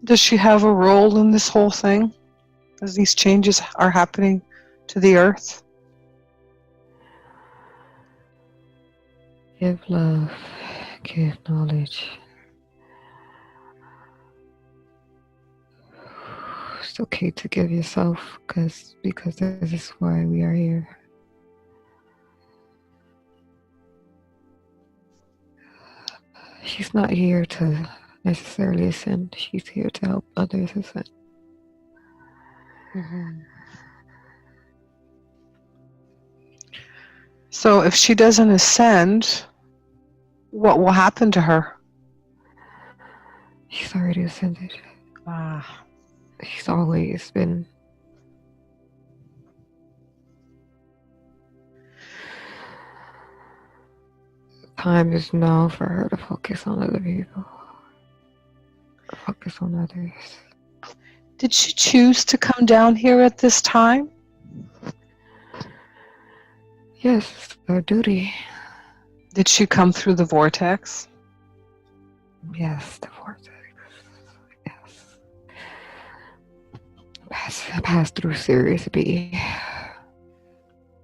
Does she have a role in this whole thing as these changes are happening to the earth? Give love, give knowledge. It's okay to give yourself because this is why we are here. She's not here to necessarily ascend. She's here to help others ascend. Mm-hmm. So if she doesn't ascend, what will happen to her? She's already ascended. She's always been. Time is now for her to focus on other people. Focus on others. Did she choose to come down here at this time? Yes, it's her duty. Did she come through the vortex? Yes, the vortex. Yes. Passed through Sirius B.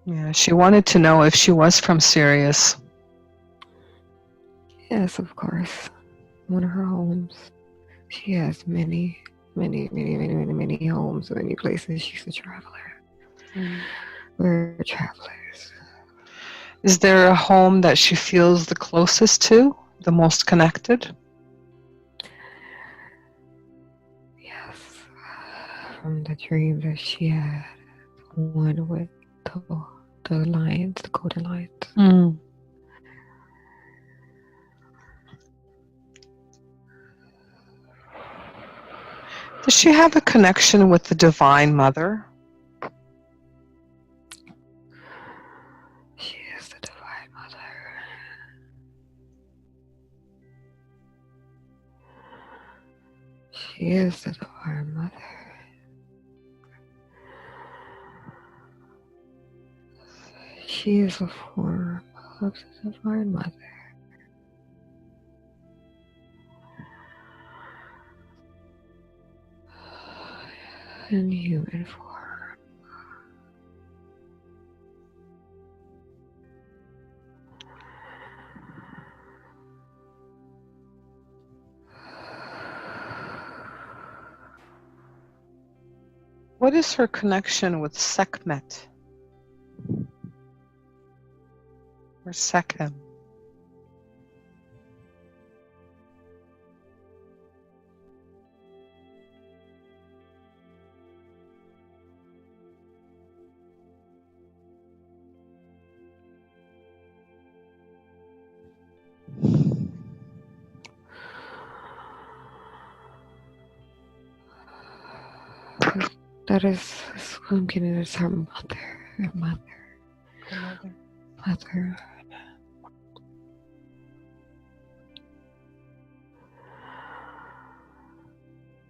Yeah, she wanted to know if she was from Sirius. Yes, of course. One of her homes. She has many homes, many places. She's a traveler. We're travelers. Is there a home that she feels the closest to, the most connected? Yes. From the dream that she had, one with the lions, the golden lions. Does she have a connection with the Divine Mother? She is the Divine Mother. She is the Divine Mother. She is a form of the Divine Mother. In human form. What is her connection with Sekhmet? Or Sekhem? That is Squinkin is her mother. Her mother. Her mother. Mother.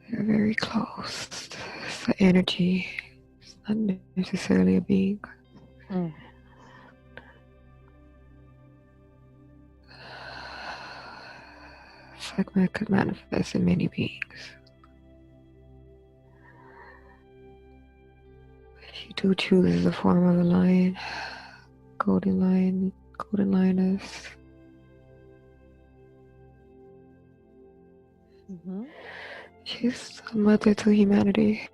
They're very close. It's the energy. It's not necessarily a being. Mm. Segment could manifest in many beings. She do choose the form of a lion. Golden lioness. Mm-hmm. She's a mother to humanity.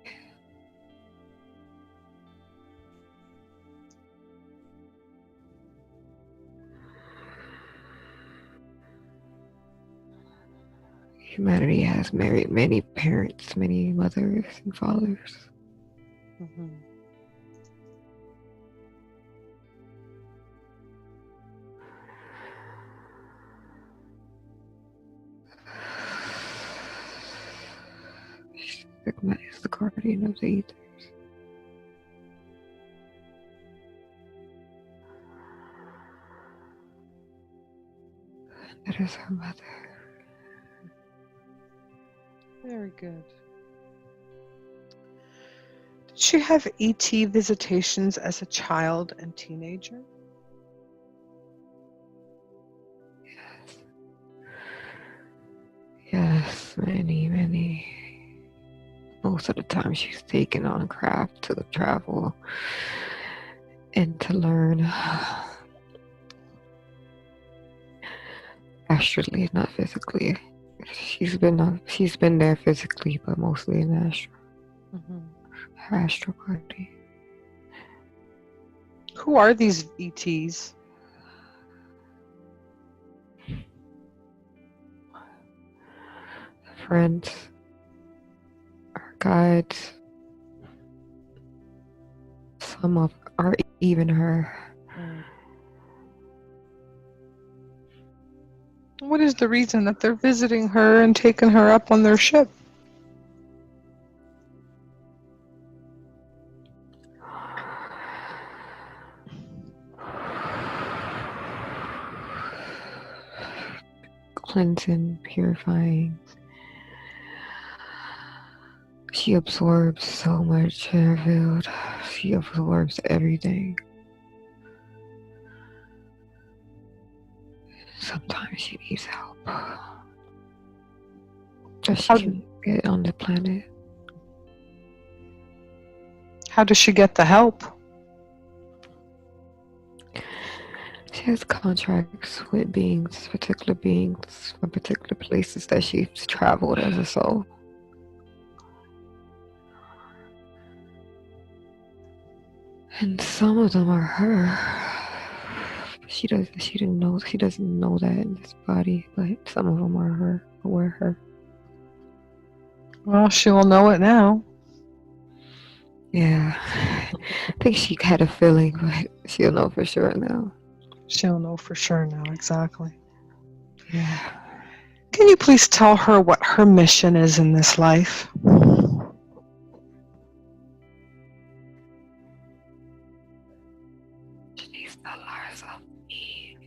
Humanity has married many parents, many mothers and fathers. Mm-hmm. Sigma is the guardian of the ethers. That is her mother. Very good. Did she have ET visitations as a child and teenager? Yes, many. Most of the time she's taken on craft to travel and to learn astrally, not physically. She's been there physically, but mostly in astral. Mm-hmm. Her astral body. Who are these ETs? Friends, our guides, some of are even her. What is the reason that they're visiting her and taking her up on their ship? Cleansing, purifying. She absorbs so much in her field. She absorbs everything. Sometimes she needs help. Just she can get on the planet. How does she get the help? She has contracts with particular beings from particular places that she's traveled as a soul. And some of them are her. She doesn't know that in this body, but some of them are her. Were her. Well, she will know it now. Yeah. I think she had a feeling, but she'll know for sure now. She'll know for sure now, exactly. Yeah. Can you please tell her what her mission is in this life? She needs to allow herself to be.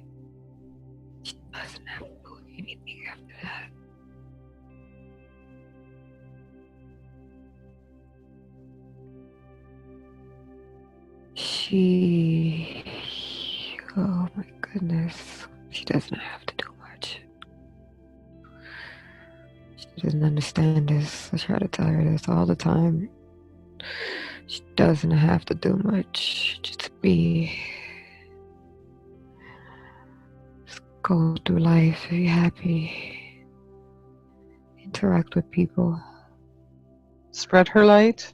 She doesn't have to do anything after that. Oh my goodness, she doesn't have to do much. She doesn't understand this. I try to tell her this all the time. She doesn't have to do much. Just be. Just go through life, be happy. Interact with people. Spread her light?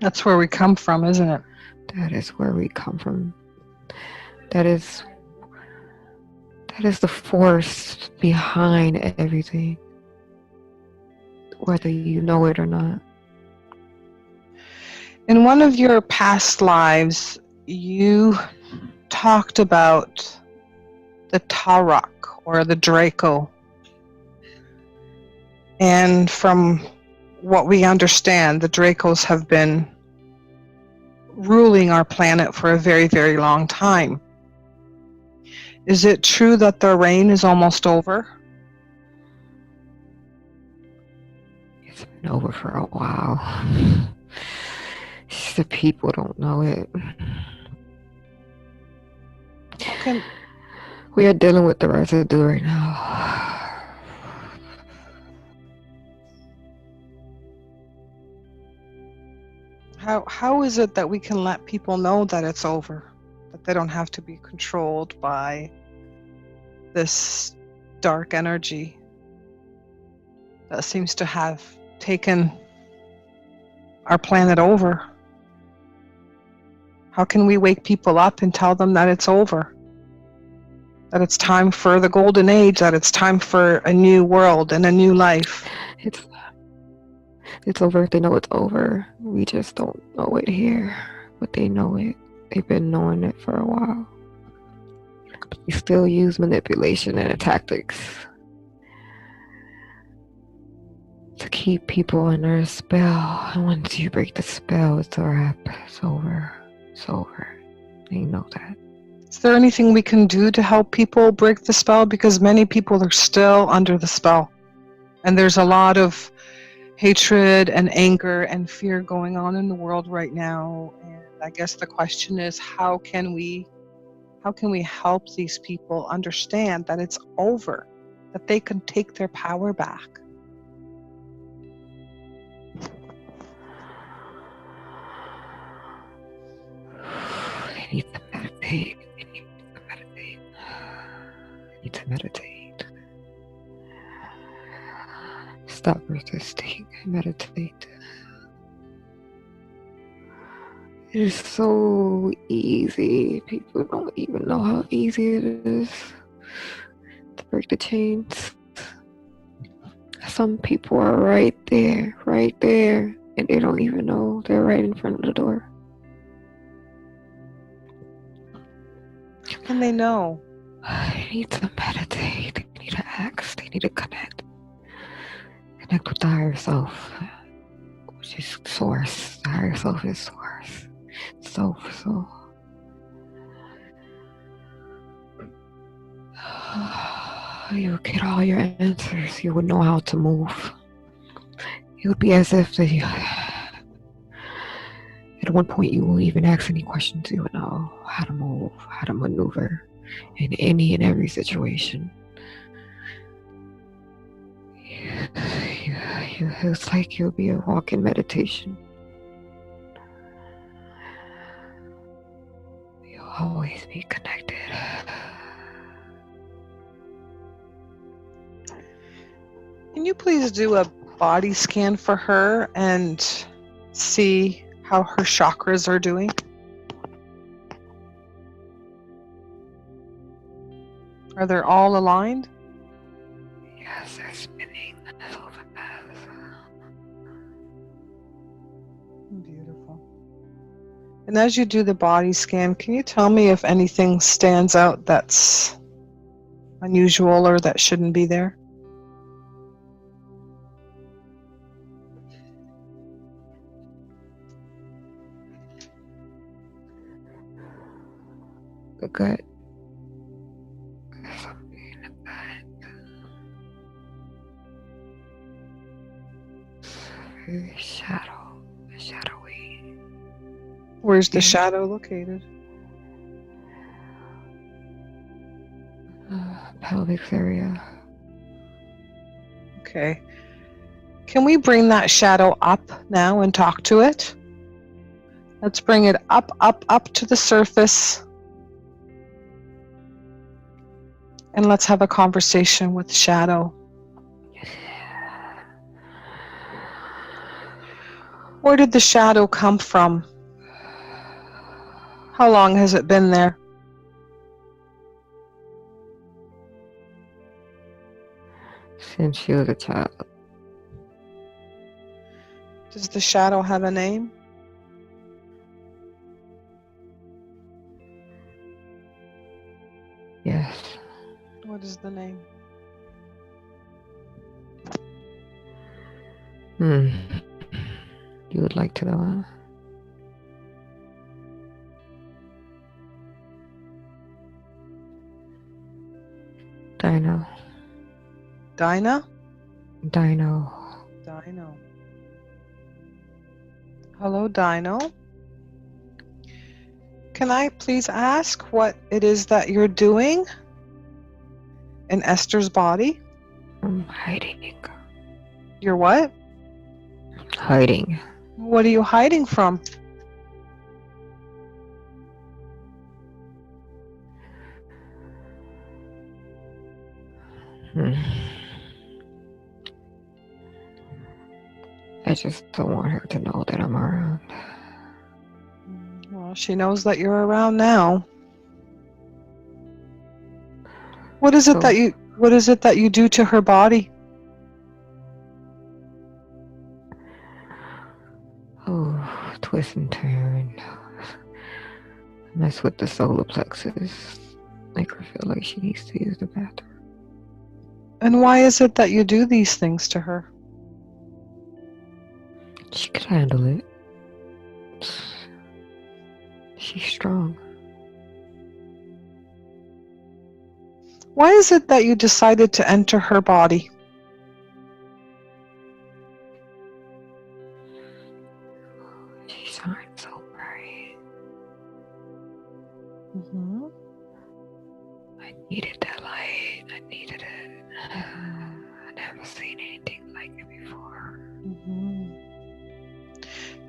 That's where we come from, isn't it? That is where we come from. That is the force behind everything, whether you know it or not. In one of your past lives, you talked about the Tarok or the Draco. And from what we understand, the Dracos have been ruling our planet for a very, very long time. Is it true that their reign is almost over? It's been over for a while. The people don't know it. Okay. We are dealing with the residue right now. How is it that we can let people know that it's over? That they don't have to be controlled by this dark energy that seems to have taken our planet over? How can we wake people up and tell them that it's over? That it's time for the golden age, that it's time for a new world and a new life? It's over if they know it's over. We just don't know it here, but they know it. They've been knowing it for a while. We still use manipulation and tactics to keep people under a spell. And once you break the spell, it's a wrap. It's over. It's over. They know that. Is there anything we can do to help people break the spell? Because many people are still under the spell. And there's a lot of hatred and anger and fear going on in the world right now. And I guess the question is, how can we help these people understand that it's over, that they can take their power back? They need to meditate. They need to meditate. Stop resisting and meditate. It is so easy. People don't even know how easy it is to break the chains. Some people are right there, and they don't even know they're right in front of the door. And they know. They need to meditate. They need to ask. They need to connect. Connect with the higher self, which is source. The higher self is source. So. You would get all your answers. You would know how to move. It would be as if at one point you won't even ask any questions. You would know how to move, how to maneuver in any and every situation. It's like you'll be a walking meditation. You'll always be connected. Can you please do a body scan for her and see how her chakras are doing? Are they all aligned? Yes, they're spinning so fast. Beautiful. And as you do the body scan, can you tell me if anything stands out that's unusual or that shouldn't be there? The gut. Very shadowy. Where's the shadow located? Pelvic area. Okay. Can we bring that shadow up now and talk to it? Let's bring it up to the surface. And let's have a conversation with shadow. Where did the shadow come from? How long has it been there? Since she was a child. Does the shadow have a name? Yes. What is the name? You would like to know, huh? Dino. Dinah? Dino. Dino. Hello, Dino. Can I please ask what it is that you're doing in Esther's body? I'm hiding. You're what? Hiding. What are you hiding from? I just don't want her to know that I'm around. Well, she knows that you're around now. What is it that you do to her body? Oh, twist and turn. Mess with the solar plexus. Make her feel like she needs to use the bathroom. And why is it that you do these things to her? She could handle it. She's strong. Why is it that you decided to enter her body? She shines so bright. I needed that light. I needed it. I never seen anything like it before.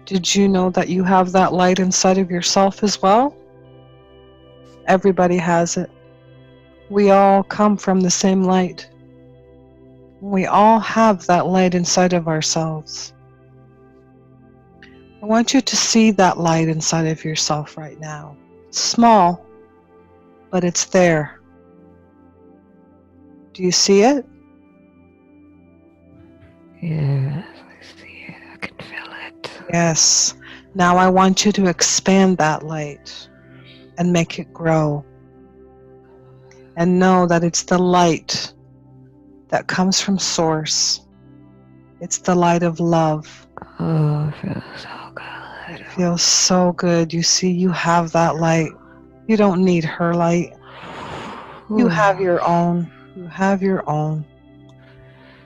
Did you know that you have that light inside of yourself as well? Everybody has it. We all come from the same light. We all have that light inside of ourselves. I want you to see that light inside of yourself right now. It's small, but it's there. Do you see it? Yes, I see it. I can feel it. Yes. Now I want you to expand that light and make it grow. And know that it's the light that comes from Source. It's the light of love. Oh, it feels so good. It feels so good. You see, you have that light. You don't need her light. You have your own. You have your own.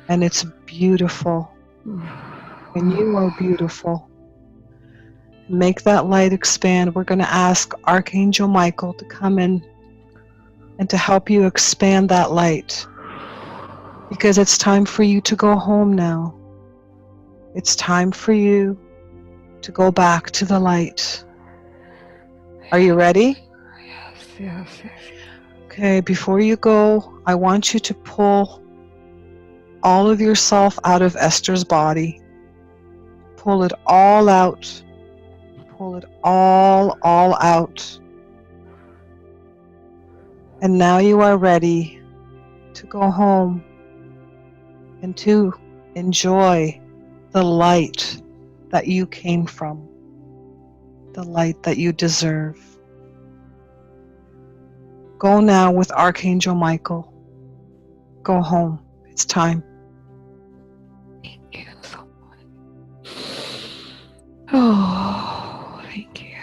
And it's beautiful. And you are beautiful. Make that light expand. We're going to ask Archangel Michael to come in and to help you expand that light. Because it's time for you to go home now. It's time for you to go back to the light. Are you ready? Yes. Okay, before you go, I want you to pull all of yourself out of Esther's body. Pull it all out. Pull it all out. And now you are ready to go home and to enjoy the light that you came from, the light that you deserve. Go now with Archangel Michael. Go home. It's time. Thank you so much. Oh, thank you.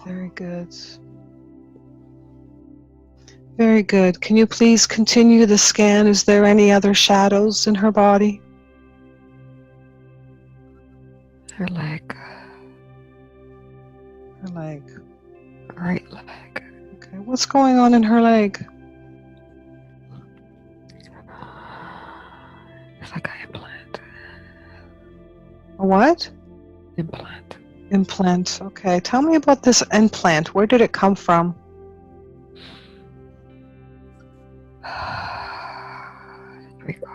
Very good. Very good. Can you please continue the scan? Is there any other shadows in her body? Her leg. Her leg. Right leg. Okay, what's going on in her leg? It's like an implant. A what? Implant. Implant. Okay, tell me about this implant. Where did it come from? Draco.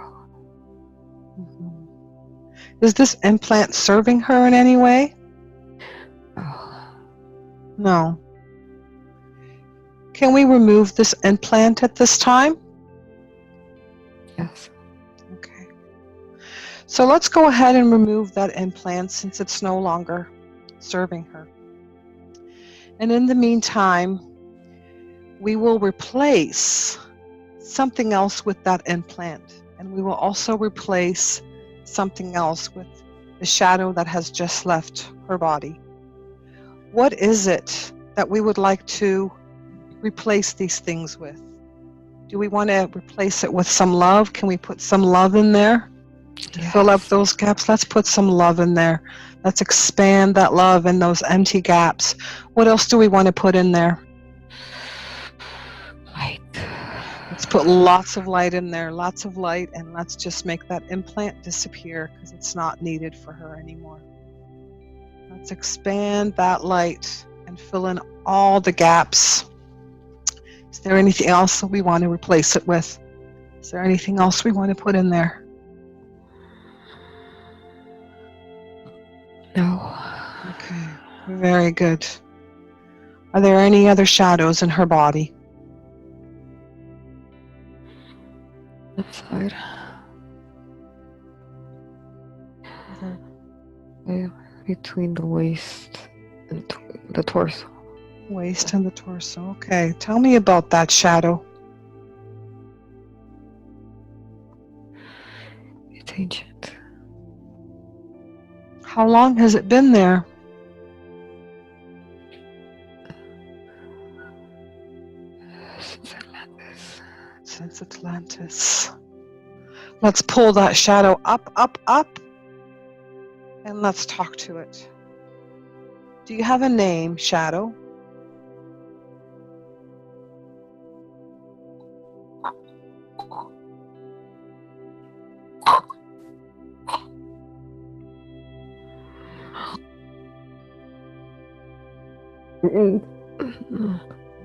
Is this implant serving her in any way? Oh, No. Can we remove this implant at this time? yes. Okay. So let's go ahead and remove that implant since it's no longer serving her. And in the meantime, we will replace something else with that implant. And we will also replace something else with the shadow that has just left her body. What is it that we would like to replace these things with? Do we want to replace it with some love? Can we put some love in there to fill up those gaps? Let's put some love in there. Let's expand that love in those empty gaps. What else do we want to put in there? Light. Let's put lots of light in there, lots of light, and let's just make that implant disappear because it's not needed for her anymore. Let's expand that light and fill in all the gaps. Is there anything else that we want to replace it with? Is there anything else we want to put in there? No. Okay, very good. Are there any other shadows in her body? Left side. Yeah, between the waist and the torso. Waist and the torso. Okay, tell me about that shadow. It's ancient. How long has it been there? Since Atlantis. Since Atlantis. Let's pull that shadow up, up, up, and let's talk to it. Do you have a name, shadow?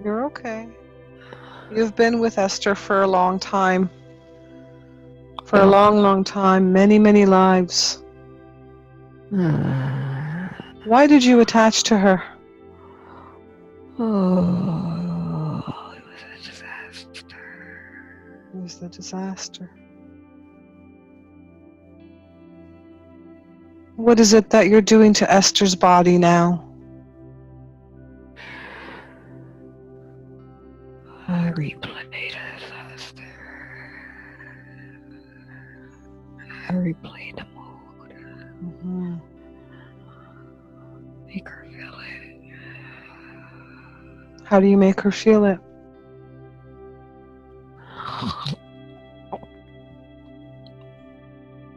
You're okay. You've been with Esther for a long time. For a long, long time. Many, many lives. Why did you attach to her? Oh, it was a disaster. It was the disaster. What is it that you're doing to Esther's body now? I replayed Esther. I replayed the mode. Mm-hmm. Make her feel it. How do you make her feel it?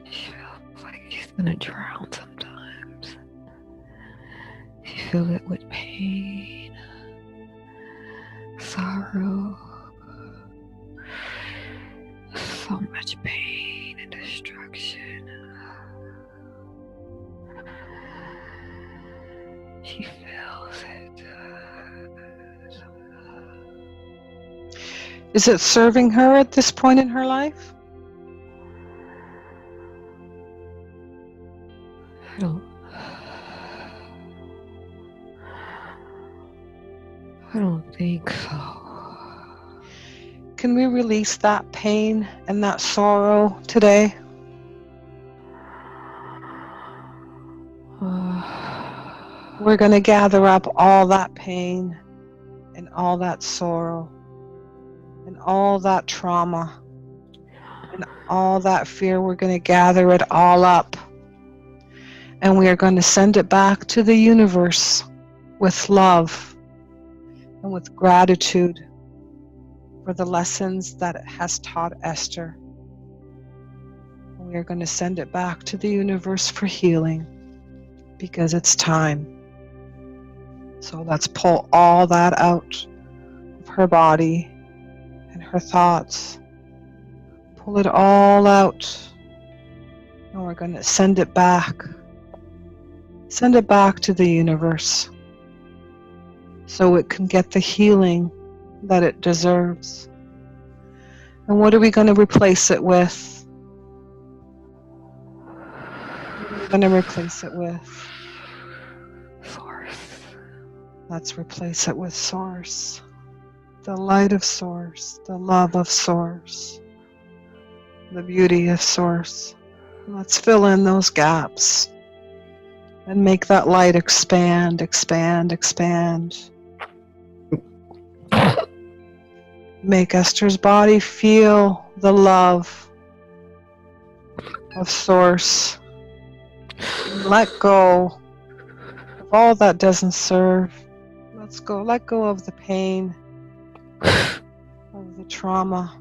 She feels like she's gonna drown sometimes. She feels it with pain, sorrow, so much pain and destruction. She feels it. Is it serving her at this point in her life? I don't think so. Can we release that pain and that sorrow today? We're going to gather up all that pain and all that sorrow and all that trauma and all that fear. We're going to gather it all up, and we are going to send it back to the universe with love and with gratitude for the lessons that it has taught Esther. We are going to send it back to the universe for healing because it's time. So let's pull all that out of her body and her thoughts. Pull it all out. And we're going to send it back. Send it back to the universe so it can get the healing that it deserves. And what are we going to replace it with? going to replace it with Source. Let's replace it with Source. The light of Source, the love of Source, the beauty of Source. Let's fill in those gaps and make that light expand, expand, expand. Make Esther's body feel the love of Source. Let go of all that doesn't serve. Let go of the pain, of the trauma.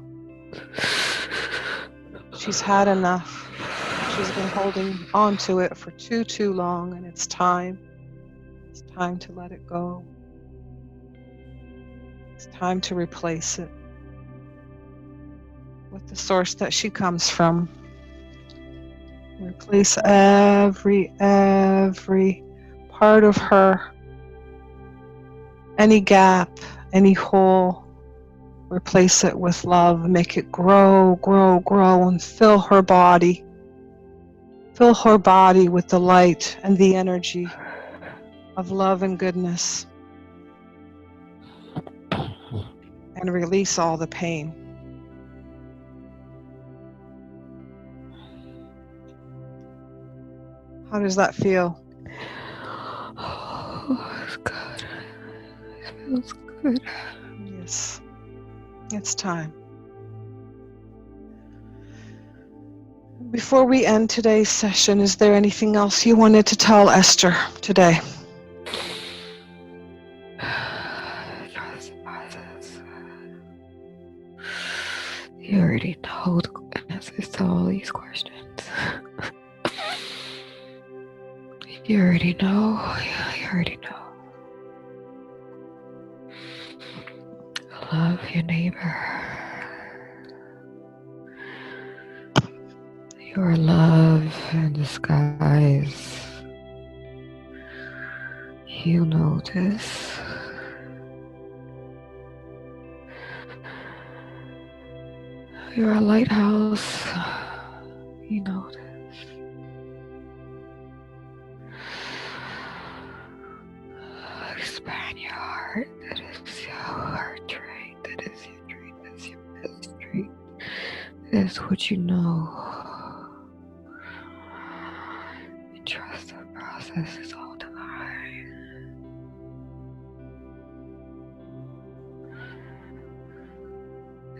She's had enough. She's been holding on to it for too long, and it's time. It's time to let it go. It's time to replace it with the source that she comes from. Replace every part of her. Any gap, any hole. Replace it with love. Make it grow, grow, grow, and fill her body. Fill her body with the light and the energy of love and goodness. And release all the pain. How does that feel? Oh, it's good. It feels good. Yes. It's time. Before we end today's session, is there anything else you wanted to tell Esther today? You already know the answers to all these questions. You already know. Yeah, you already know. Love your neighbor. You are love in disguise. You know this. You're a lighthouse. You know this. Expand your heart. That is your heart trait. That is your trait. That's your best trait. That is what you know. And trust the process is all divine.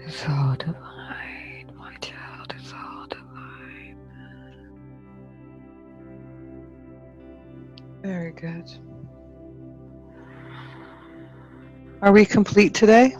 It's all divine, my child. It's all divine. Very good. Are we complete today?